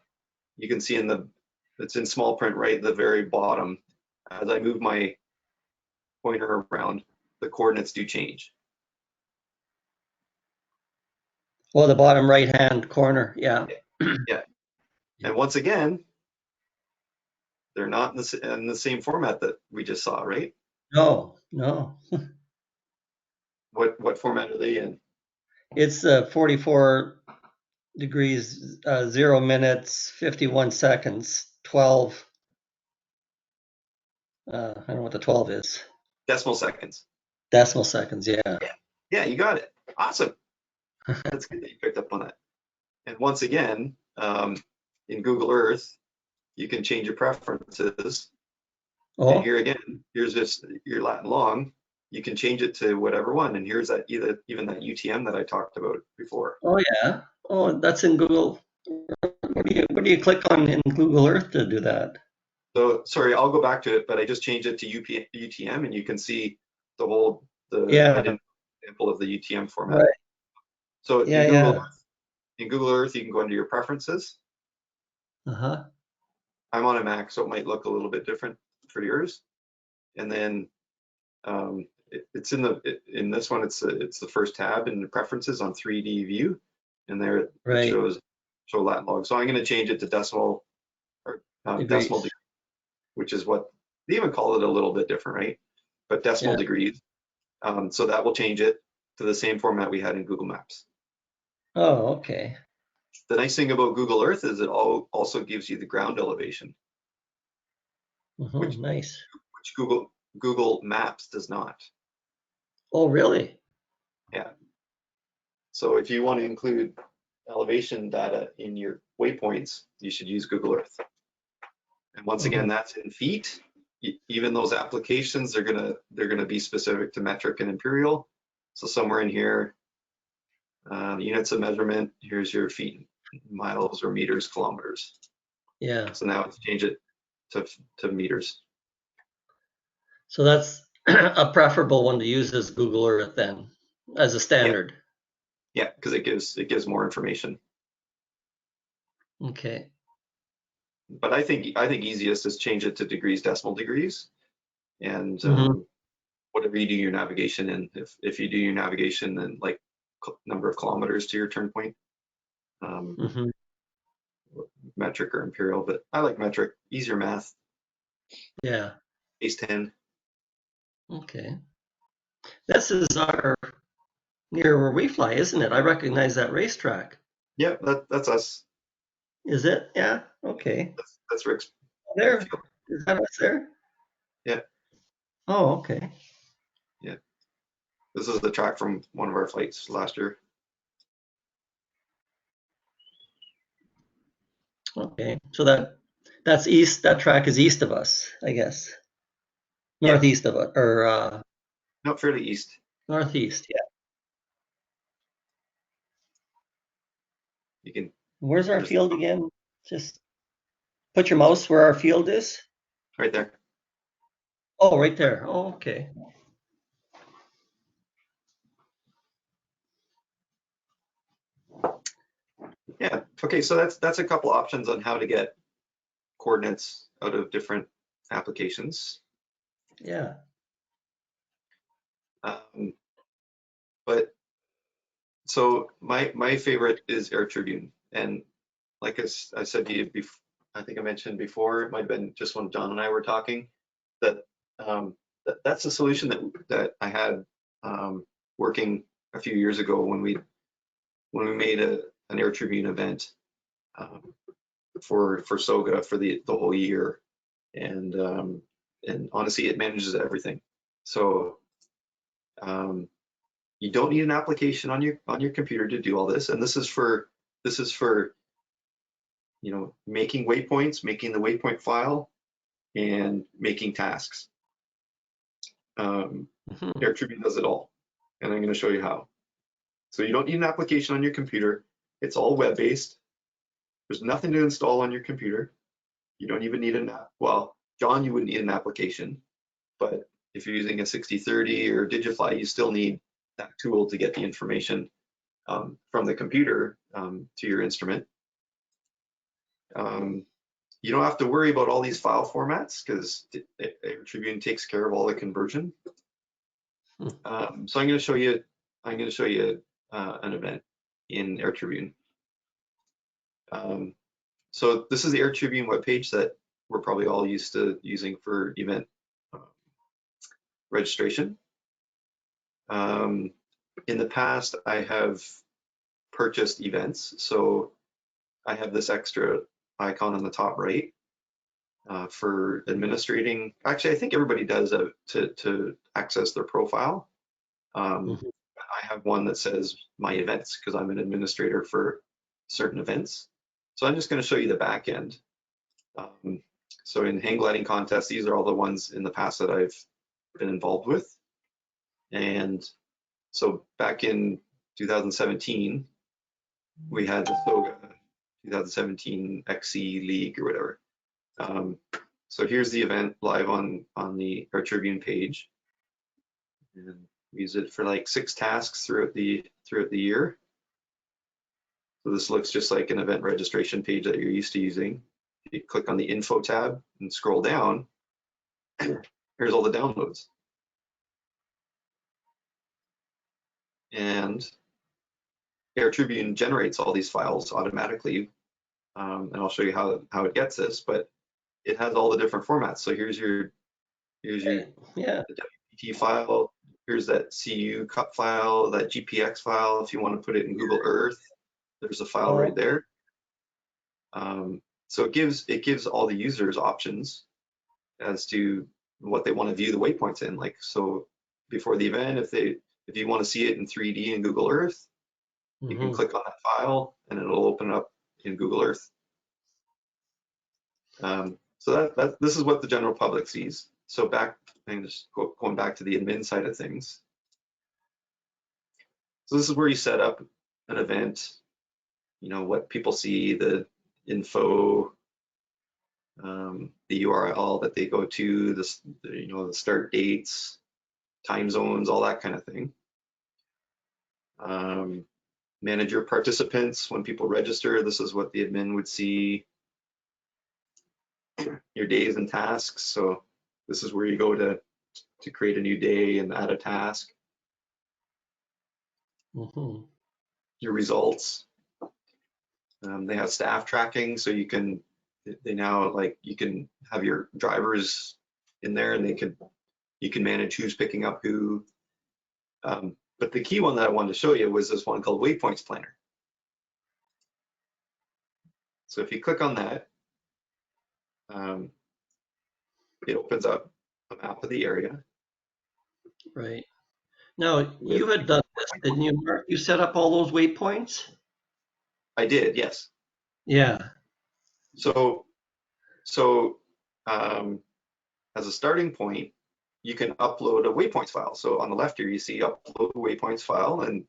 you can see it's in small print right at the very bottom. As I move my pointer around, the coordinates do change. Well, the bottom right-hand corner. Yeah. Yeah. And once again, they're not in the same format that we just saw, right? No. What format are they in? It's 44 degrees, 0 minutes, 51 seconds, 12. I don't know what the 12 is. Decimal seconds. Decimal seconds, yeah. Yeah, you got it. Awesome. That's good that you picked up on that. And once again, in Google Earth, you can change your preferences. Oh. And here again, here's just your Latin long. You can change it to whatever one. And here's that even that UTM that I talked about before. Oh yeah. Oh, that's in Google. What do you click on in Google Earth to do that? So sorry, I'll go back to it, but I just changed it to UTM, and you can see I Yeah, did an example of the UTM format. right. So Yeah, yeah. in Google Earth, you can go into your preferences. Uh-huh. I'm on a Mac, so it might look a little bit different for yours. And then it's in this one, it's the first tab in the preferences on 3D view, and there it Right. show Latin log. So I'm going to change it to decimal Degrees. degree, which is what they even call it a little bit different, right? But decimal Yeah. degrees. So that will change it to the same format we had in Google Maps. Oh, okay. The nice thing about Google Earth is it also gives you the ground elevation, which Nice. Google Maps does not. Oh, really? Yeah. So if you want to include elevation data in your waypoints, you should use Google Earth. And once again, that's in feet. Even those applications, they're gonna be specific to metric and imperial. So somewhere in here, units of measurement, here's your feet, miles or meters, kilometers. Yeah. So now let's change it to meters. So that's a preferable one to use is Google Earth then, as a standard. Yeah, because it gives more information. Okay. But I think easiest is change it to degrees, decimal degrees, and whatever you do your navigation in. If you do your navigation in like number of kilometers to your turn point, metric or imperial, but I like metric, easier math. Yeah. Base 10. Okay. This is near where we fly, isn't it? I recognize that racetrack. Yeah, that's us. Is it? Yeah. Okay. That's Rick's. There. Is that us there? Yeah. Oh, okay. Yeah. This is the track from one of our flights last year. Okay. So that's east. That track is east of us, I guess. Northeast of it, or No, fairly east. northeast. Yeah. You can. Where's our field again? Just put your mouse where our field is. Right there. Oh, right there. Oh, okay. Yeah. Okay. So that's a couple options on how to get coordinates out of different applications. Yeah. But so my favorite is Airtribune, and like I said to you before, I think I mentioned before, it might have been just when John and I were talking, that that's a solution that I had working a few years ago when we made an Airtribune event for SOGA for the whole year, and honestly, it manages everything. So you don't need an application on your computer to do all this, and this is for making waypoints, making the waypoint file, and making tasks. Airtribune does it all, and I'm going to show you how. So you don't need an application on your computer. It's all web-based. There's nothing to install on your computer. You don't even need an app. Well, John, you wouldn't need an application, but if you're using a 6030 or Digify, you still need that tool to get the information from the computer to your instrument. You don't have to worry about all these file formats because Airtribune takes care of all the conversion. So I'm going to show you an event in Airtribune. So this is the Airtribune webpage that we're probably all used to using for event registration. In the past, I have purchased events. So I have this extra icon on the top right for administrating. Actually, I think everybody does to access their profile. I have one that says my events because I'm an administrator for certain events. So I'm just going to show you the back end. So in hang gliding contests, these are all the ones in the past that I've been involved with. And so back in 2017, we had the SOGA 2017 XC League or whatever. So here's the event live on the Airtribune page, and we use it for like 6 tasks throughout the year. So this looks just like an event registration page that you're used to using. You click on the info tab and scroll down. Here's all the downloads. And Airtribune generates all these files automatically. And I'll show you how it gets this, but it has all the different formats. So here's your the WPT file. Here's that CU cut file, that GPX file. If you want to put it in Google Earth, there's a file right there. So it gives all the users options as to what they want to view the waypoints in. Like, so before the event, if you want to see it in 3D in Google Earth, you can click on that file and it'll open up in Google Earth. So this is what the general public sees. So going back to the admin side of things. So this is where you set up an event, you know, what people see, the info, the URL that they go to, the start dates, time zones, all that kind of thing. Manage your participants when people register. This is what the admin would see. Your days and tasks. So this is where you go to create a new day and add a task. Your results. They have staff tracking, so you can have your drivers in there, and you can manage who's picking up who. But the key one that I wanted to show you was this one called Waypoints Planner. So if you click on that, it opens up a map of the area. Right. Now, you had done this, didn't you, Mark? You set up all those waypoints? I did, yes. Yeah. So as a starting point, you can upload a waypoints file. So on the left here, you see upload waypoints file, and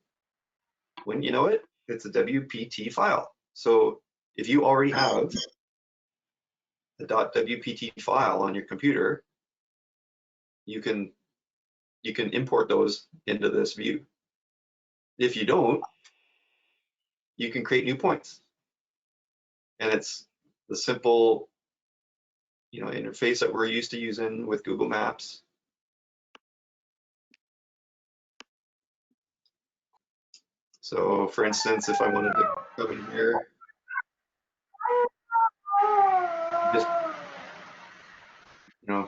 when you know it, it's a WPT file. So if you already have the .wpt file on your computer, you can import those into this view. If you don't, you can create new points. And it's the simple, interface that we're used to using with Google Maps. So for instance, if I wanted to come in here,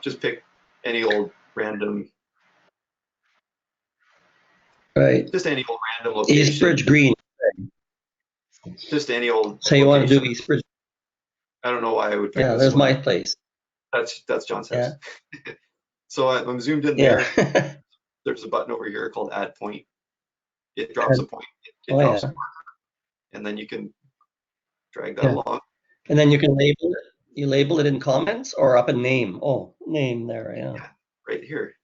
just pick any old random, Right. just any old random location. Eastbridge Green. Just any old. So you want to do Eastbridge? I don't know why I would pick this this there's one. my place. That's John's house. Yeah. So I'm zoomed in there. There's a button over here called Add Point. It drops a point. It drops a marker. And then you can drag that along. And then you can label it. You label it in comments or up a name. Oh, name there, yeah. Right here.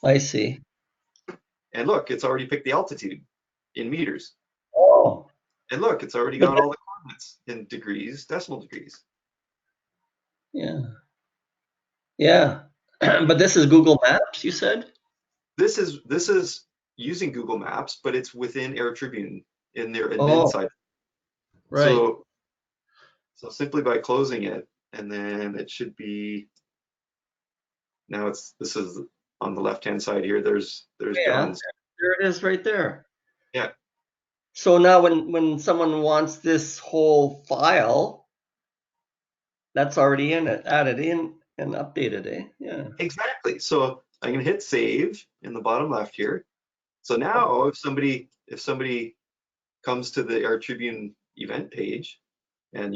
I see. And look, it's already picked the altitude in meters. Oh. And look, it's already got all the coordinates in degrees, decimal degrees. Yeah. Yeah. But this is Google Maps, you said? This is using Google Maps, but it's within Airtribune in their admin side. Right. So simply by closing it, and then it should be, now this is on the left-hand side here. There's John's. There it is right there. Yeah. So now when someone wants this whole file, that's already in it, added in and updated, eh? Yeah. Exactly. So I'm gonna hit save in the bottom left here. So now if somebody comes to the Airtribune event page, and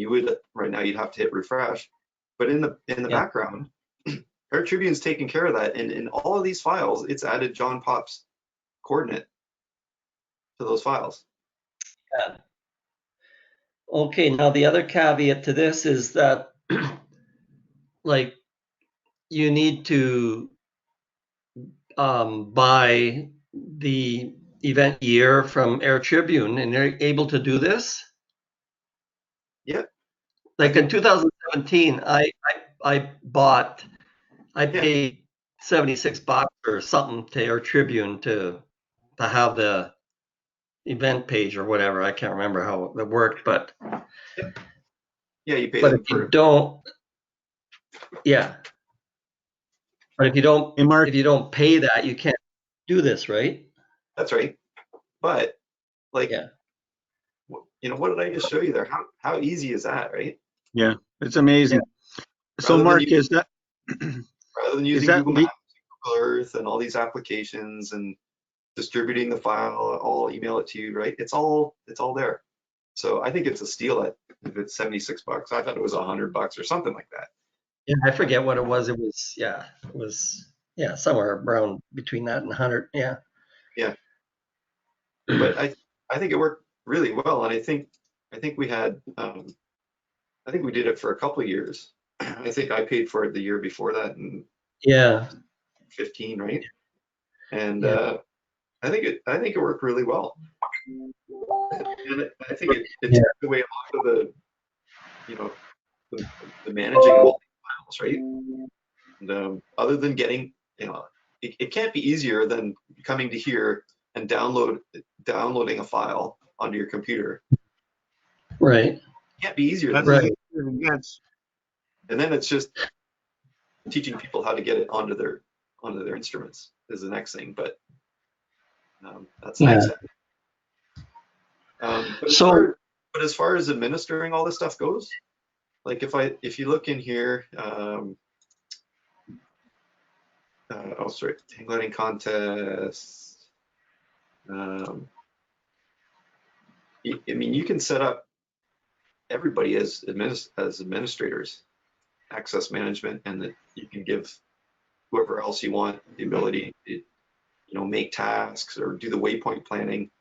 right now you'd have to hit refresh, but in the background, Airtribune's taking care of that, and in all of these files, it's added John Pop's coordinate to those files. Yeah. Okay, now the other caveat to this is that like you need to buy the event year from Airtribune, and they're able to do this. Yeah. Like in 2017, I paid $76 or something to Airtribune to have the event page or whatever. I can't remember how it worked, but you pay but them if you for. don't, yeah. But if you don't, Hey, Mark. if you don't pay that, you can't do this, right? That's right. But like, Yeah. you know, what did I just show you there? How easy is that, right? Yeah, it's amazing. So, Rather than Mark, using- is that Rather than is using that Google le- Maps, Google Earth, and all these applications and distributing the file, I'll email it to you, right? It's all there. So I think it's a steal if it's $76. I thought it was $100 or something like that. Yeah, I forget what it was. It was somewhere around between that and 100. Yeah. Yeah. But I think it worked really well, and I think we had I think we did it for a couple of years. I think I paid for it the year before that in Yeah. 15, right? And Yeah. I think it worked really well. And I think it Yeah. took away a lot of the, you know, the managing of all these files, right? And other than getting, you know, it can't be easier than coming to here and downloading a file onto your computer. Right. It can't be easier than that's that. right. Yes. And then it's just teaching people how to get it onto their instruments is the next thing. But that's the next step. But as far as administering all this stuff goes, like if you look in here, hang gliding contests. I mean, you can set up everybody as administrators, access management, and that you can give whoever else you want the ability to, you know, make tasks or do the waypoint planning.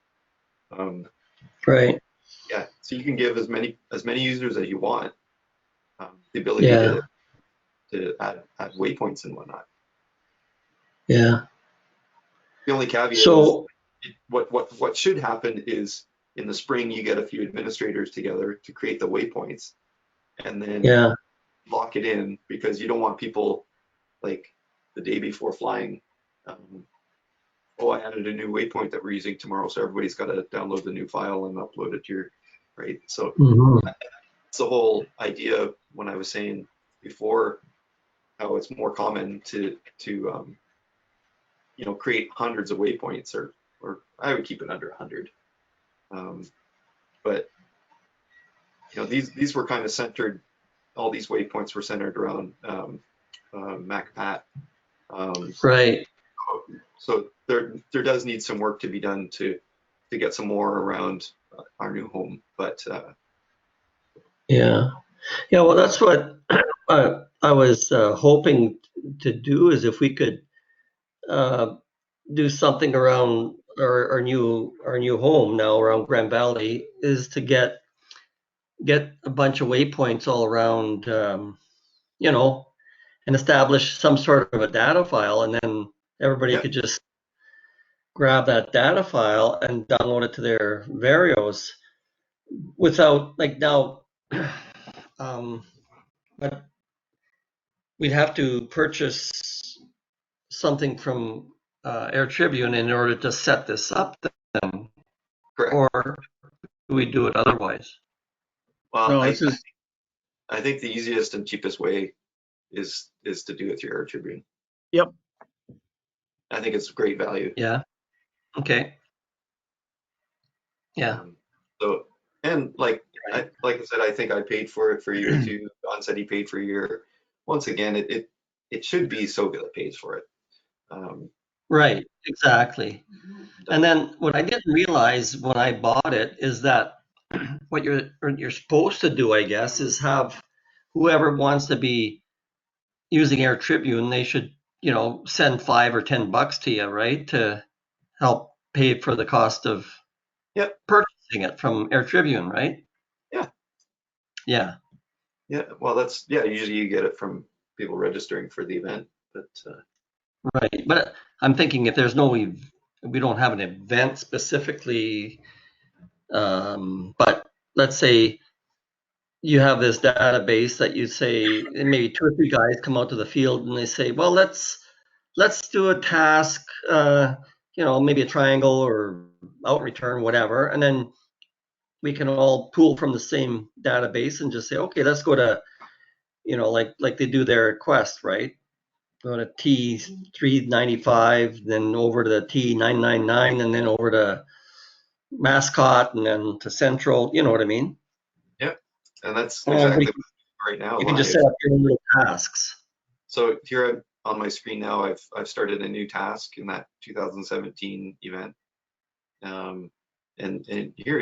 Right. Yeah, so you can give as many users as you want the ability to add waypoints and whatnot. Yeah. The only caveat So is what should happen is in the spring you get a few administrators together to create the waypoints, and then lock it in, because you don't want people like the day before flying. Oh, I added a new waypoint that we're using tomorrow, so everybody's got to download the new file and upload it to your, right? So that's the whole idea when I was saying before how it's more common to you know, create hundreds of waypoints, or I would keep it under 100. But you know, these were kind of centered. All these waypoints were centered around MacPat. right. So there does need some work to be done to get some more around our new home. But Yeah. Well, that's what I was hoping to do, is if we could do something around our new home now around Grand Valley, is to get a bunch of waypoints all around, you know, and establish some sort of a data file, and then everybody could just grab that data file and download it to their Varios without, like, now, but we'd have to purchase something from Airtribune in order to set this up then, correct. or do we do it otherwise? Well, No, I think the easiest and cheapest way is to do it through Airtribune. Yep. I think it's great value. Yeah. Okay. Yeah. So, and like I said, I think I paid for it for a year too. Don said he paid for a year. Once again, it should be SOGA that pays for it. Right. Exactly. And then what I didn't realize when I bought it is that what you're supposed to do, I guess, is have whoever wants to be using Airtribune, they should, you know, send $5 or $10 to you, right, to help pay for the cost of purchasing it from Airtribune, right? Yeah. Yeah. Yeah. Well, usually you get it from people registering for the event, but right. But I'm thinking if there's no we don't have an event specifically, but let's say you have this database that you say, and maybe 2 or 3 guys come out to the field and they say, well, let's do a task, maybe a triangle or out return, whatever, and then we can all pool from the same database and just say, okay, let's go to, like they do their quest, right? Go to T395, then over to the T999, and then over to Mascot, and then to Central. You know what I mean? Yep. And that's And exactly what I'm doing right now you can just live. set up your own little tasks. So here on my screen now, I've started a new task in that 2017 event. And here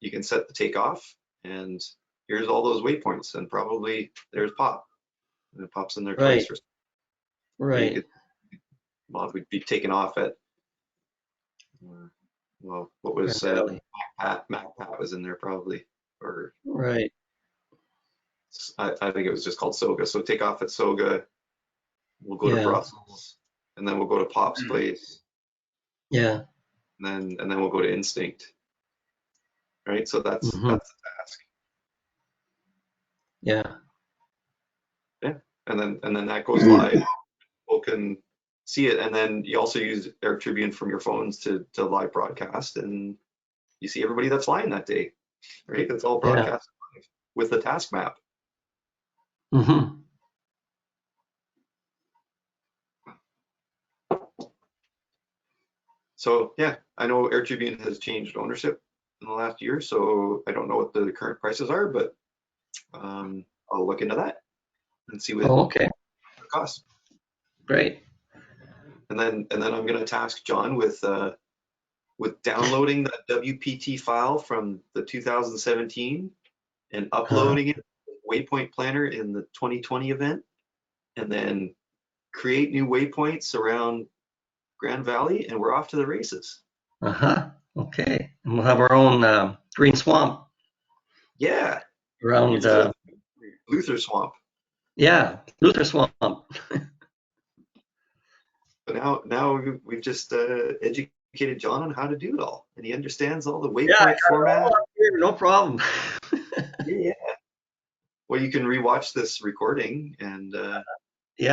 you can set the takeoff, and here's all those waypoints, and probably there's pop, and it pops in there twice. Right. Well, we'd be taken off at, well, what was MacPat was in there probably, or Right. I think it was just called SOGA. So take off at SOGA, we'll go to Brussels, and then we'll go to Pop's place. Yeah. And then we'll go to Instinct. Right? So that's the task. Yeah. Yeah. And then that goes live. People can see it, and then you also use Airtribune from your phones to live broadcast, and you see everybody that's flying that day. Right? That's all broadcast live with the task map. Mm-hmm. So yeah, I know Airtribune has changed ownership in the last year, so I don't know what the current prices are, but I'll look into that and see what it costs. Great. And then I'm going to task John with downloading the WPT file from the 2017 and uploading it to Waypoint Planner in the 2020 event, and then create new waypoints around Grand Valley, and we're off to the races. Okay. And we'll have our own green swamp. Yeah. Around Luther Swamp. Yeah, Luther Swamp. But now we've just educated John on how to do it all, and he understands all the waypoint format. No problem. Yeah. Well, you can rewatch this recording and We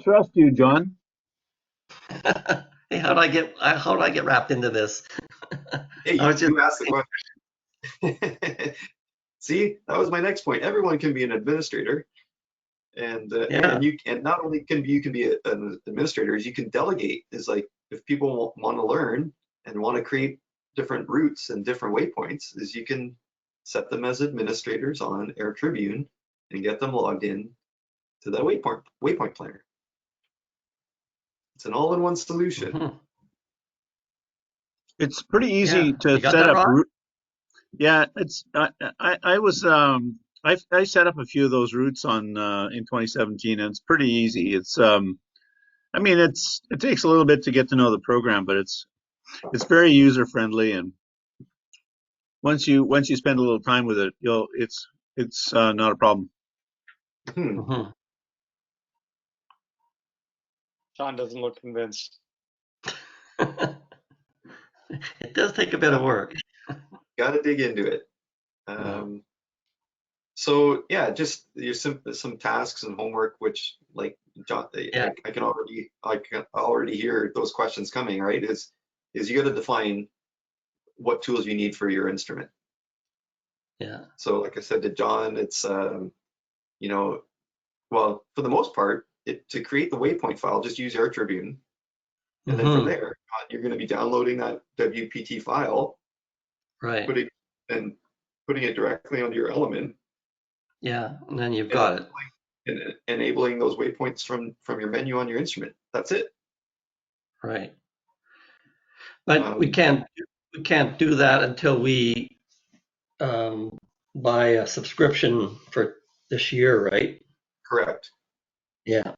trust you, John. Hey, how do I get wrapped into this? Hey, you asked the question. See, that was my next point. Everyone can be an administrator, and not only can you be an administrator, is you can delegate. Is like if people want to learn and want to create different routes and different waypoints, is you can set them as administrators on Airtribune and get them logged in to the waypoint planner. It's an all-in-one solution. Mm-hmm. It's pretty easy to set up. Yeah, it's. I was. I set up a few of those routes in 2017, and it's pretty easy. It's. I mean, it takes a little bit to get to know the program, but it's very user friendly, and once you spend a little time with it, it's not a problem. Mm-hmm. John doesn't look convinced. It does take a bit of work. Got to dig into it. So yeah, just some tasks and homework, which like John, I can already hear those questions coming. Right? Is you got to define what tools you need for your instrument. Yeah. So like I said to John, it's well, for the most part, to create the waypoint file, just use Airtribune. And then from there, you're going to be downloading that WPT file, right? Putting it directly onto your element. Yeah, and then you've got it. And enabling those waypoints from your menu on your instrument. That's it. Right. But we can't do that until we buy a subscription for this year, right? Correct. Yeah.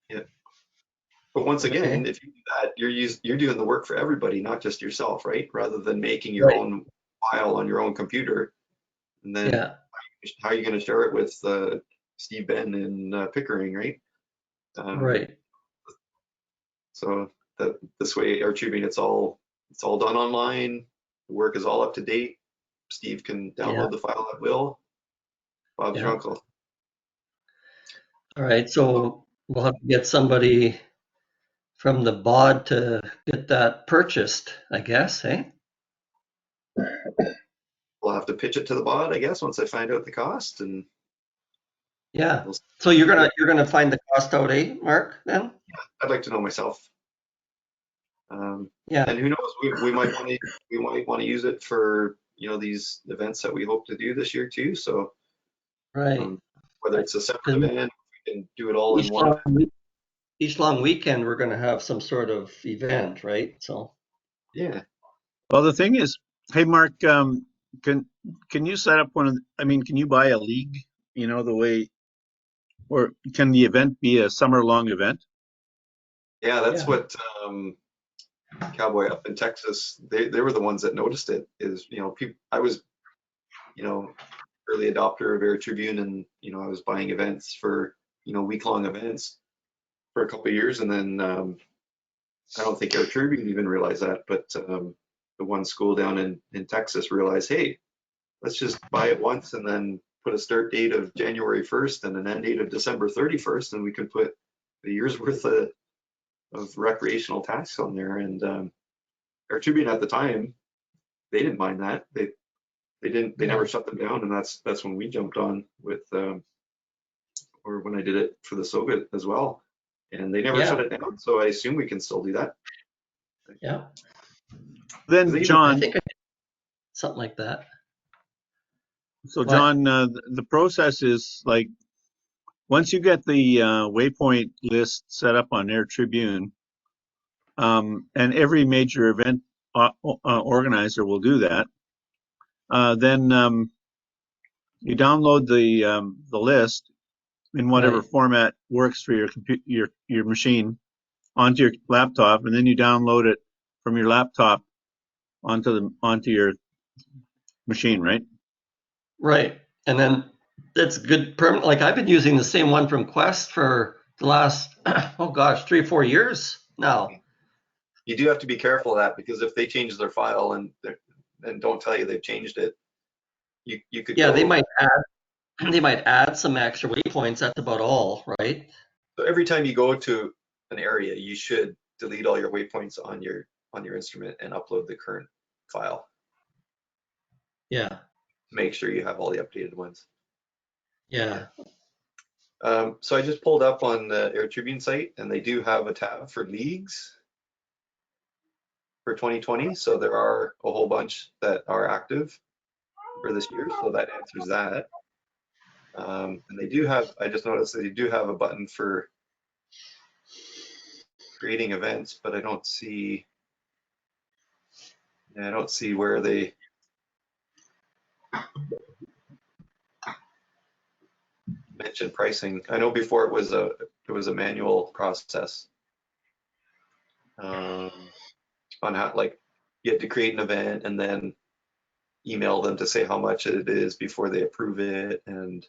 Yeah. But once again, if you do that, you're doing the work for everybody, not just yourself, right? Rather than making your own file on your own computer, and then how are you going to share it with Steve Ben in Pickering, right? Right. So this way, Airtribune, it's all done online. The work is all up to date. Steve can download the file at will. Bob's your uncle. All right, so we'll have to get somebody from the bod to get that purchased, I guess, eh? We'll have to pitch it to the bod, I guess, once I find out the cost. And yeah, so you're gonna find the cost out, eh, Mark? Then I'd like to know myself. Yeah, and who knows, we might want to use it for these events that we hope to do this year too. So right. Whether it's a separate event, we can do it all in one. Each long weekend, we're going to have some sort of event, right? So yeah. Well, the thing is, hey Mark, can you set up one of? Can you buy a league? The way, or can the event be a summer-long event? Yeah, that's what Cowboy up in Texas. They were the ones that noticed it. Is people. I was early adopter of Airtribune, and I was buying events for week-long events for a couple of years, and then I don't think Airtribune even realized that, but the one school down in Texas realized, hey, let's just buy it once and then put a start date of January 1st and an end date of December 31st, and we can put a year's worth of recreational tasks on there. And Airtribune at the time, they didn't mind that. They never shut them down, and that's when we jumped on with or when I did it for the SOGA as well, and they never shut it down. So I assume we can still do that. Yeah. Then John, I think something like that. So John, the process is like once you get the Waypoint list set up on Airtribune, and every major event organizer will do that. Then you download the list in whatever format works for your machine onto your laptop, and then you download it from your laptop onto your machine, right? Right, and then that's good permanent. Like I've been using the same one from Quest for the last 3 or 4 years now. You do have to be careful of that, because if they change their file and don't tell you they've changed it, you could they might add some extra waypoints. That's about all, right? So every time you go to an area, you should delete all your waypoints on your instrument and upload the current file. Yeah. Make sure you have all the updated ones. Yeah. So I just pulled up on the Airtribune site, and they do have a tab for leagues for 2020. So there are a whole bunch that are active for this year. So that answers that. And they do have, I just noticed that they do have a button for creating events, but I don't see where they mention pricing. I know before it was a manual process on how, like, you had to create an event and then email them to say how much it is before they approve it. And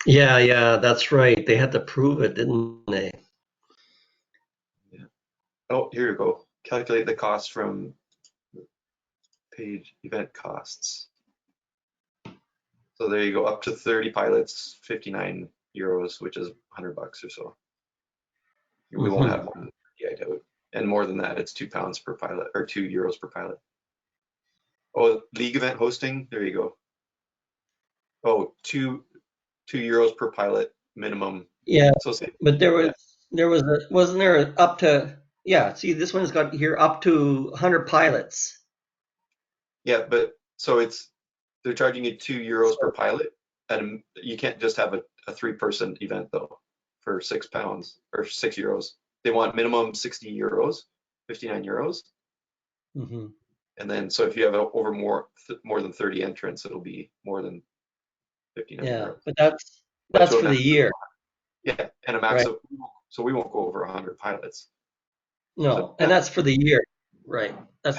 yeah, that's right. They had to prove it, didn't they? yeah. Oh, here you go. Calculate the cost from page event costs. So there you go, up to 30 pilots, 59 euros, which is $100 or so. We won't have more than 30, I doubt. And more than that, it's £2 per pilot, or €2 per pilot. Oh, league event hosting, there you go. Oh, €2 per pilot minimum. Yeah, so but wasn't there up to, see, this one's got here up to 100 pilots. Yeah, but so they're charging you €2 per pilot, and you can't just have a 3-person event though for £6 or €6. They want minimum 60 euros, 59 euros. And then, so if you have over more than 30 entrants, it'll be more than 59 euros. But that's for the year. Yeah, and a max of, so we won't go over 100 pilots. No, so, and that's for the year, right? That's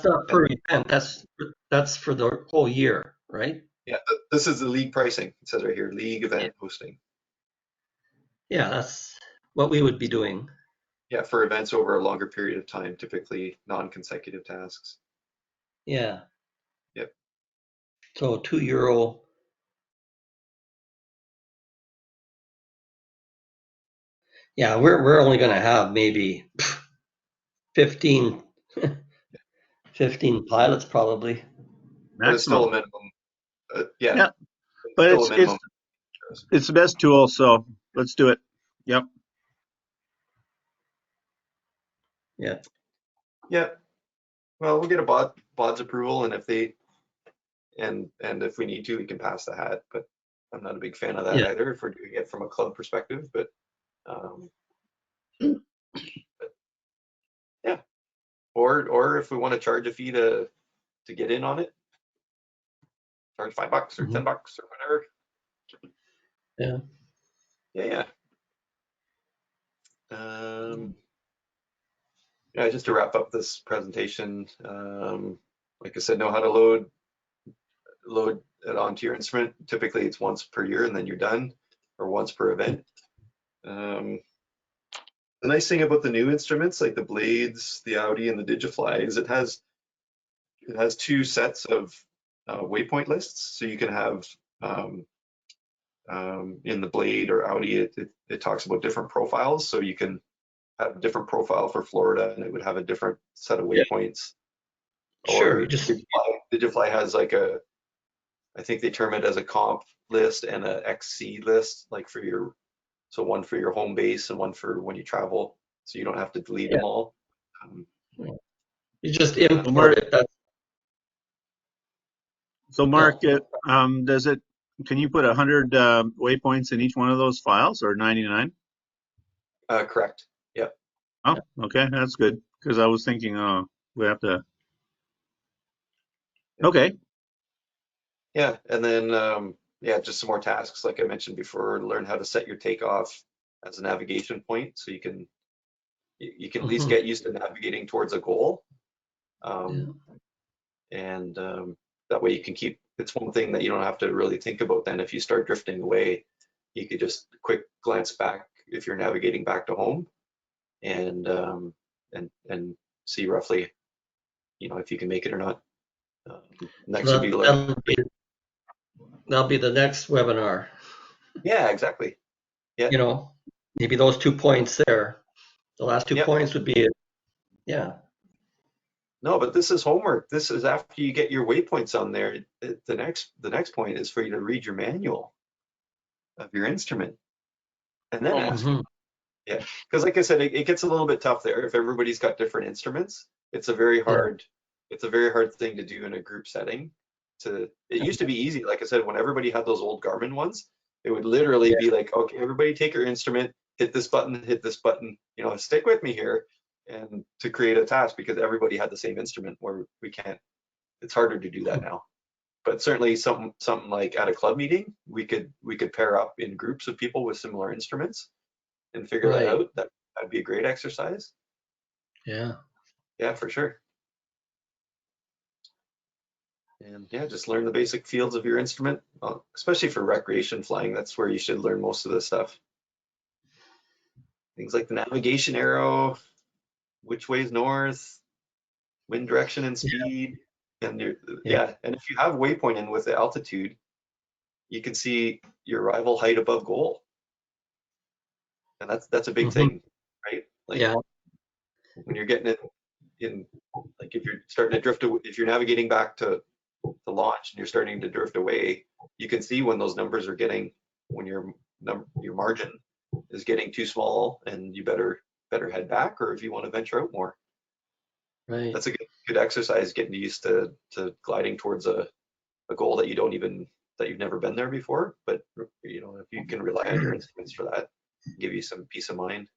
not per event. That's for the whole year, right? Yeah, this is the league pricing. It says right here, league event hosting. Yeah, that's what we would be doing. Yeah, for events over a longer period of time, typically non-consecutive tasks. Yeah. Yep. So €2. Yeah, we're only going to have maybe 15, 15 pilots probably. But it's still a Maximum. minimum. Yeah, Yeah, it's but still a minimum. it's the best tool, so let's do it. Yep. Yeah. Yeah. Well, we'll get a BOD's approval, and if they and if we need to, we can pass the hat. But I'm not a big fan of that Yeah. either if we're doing it from a club perspective. But um, yeah, or if we want to charge a fee to get in on it, charge $5 or Mhm. $10 or whatever. Yeah. Yeah. Yeah, just to wrap up this presentation, like I said, know how to load it onto your instrument. Typically it's once per year and then you're done, or once per event. The nice thing about the new instruments like the Blades, the Audi, and the Digifly is it has two sets of waypoint lists. So you can have in the Blade or Audi, it talks about different profiles. So you can have a different profile for Florida and it would have a different set of Yeah. waypoints. Sure. Or Digifly has like I think they term it as a comp list and a XC list, like so one for your home base and one for when you travel, so you don't have to delete Yeah. them all. You just So import it. Mark, can you put 100 waypoints in each one of those files, or 99? Correct. Yep. Oh, okay, that's good, because I was thinking, we have to. Okay. Yeah, and then just some more tasks like I mentioned before. Learn how to set your takeoff as a navigation point, so you can at least get used to navigating towards a goal. And that way you can keep, it's one thing that you don't have to really think about then. If you start drifting away, you could just quick glance back if you're navigating back to home and see roughly, if you can make it or not. Next would be learning. That'll be the next webinar. Yeah, exactly. Yeah. Maybe those 2 points there. The last 2 Yep. points would be it. Yeah. No, but this is homework. This is after you get your waypoints on there. The next point is for you to read your manual of your instrument and then ask. Yeah, because like I said, it gets a little bit tough there. If everybody's got different instruments, it's a very hard thing to do in a group setting. It used to be easy. Like I said, when everybody had those old Garmin ones, it would literally be like, okay, everybody take your instrument, hit this button, stick with me here, and to create a task, because everybody had the same instrument. Where we can't, it's harder to do that now. But certainly something like at a club meeting, we could pair up in groups of people with similar instruments and figure that out. That'd be a great exercise. Yeah. Yeah, for sure. And yeah, just learn the basic fields of your instrument, especially for recreation flying. That's where you should learn most of this stuff. Things like the navigation arrow, which way is north, wind direction and speed. And and if you have waypoint in with the altitude, you can see your arrival height above goal. And that's a big thing, right? Like when you're getting it in, like if you're starting to drift, if you're navigating back to the launch and you're starting to drift away, you can see when those numbers are getting, when your margin is getting too small, and you better head back, or if you want to venture out more. Right. That's a good exercise, getting used to gliding towards a goal that you've never been there before. But if you can rely on your instruments for that, give you some peace of mind.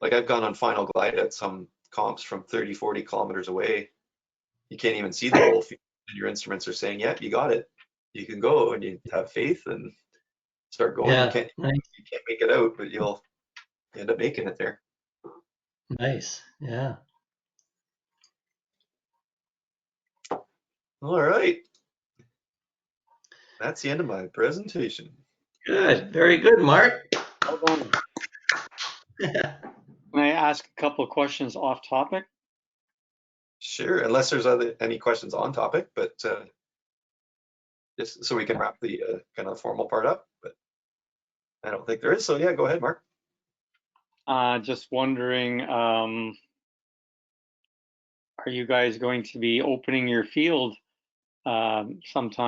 Like I've gone on final glide at some comps from 30, 40 kilometers away. You can't even see the goal, and your instruments are saying, yeah, you got it. You can go, and you have faith and start going. Yeah. You can't make it out, but you'll end up making it there. Nice. Yeah. All right. That's the end of my presentation. Good. Very good, Mark. Hold on. Can I ask a couple of questions off topic? Sure, unless there's any questions on topic, but just so we can wrap the kind of formal part up. But I don't think there is. So yeah, go ahead, Mark. Just wondering, are you guys going to be opening your field sometime?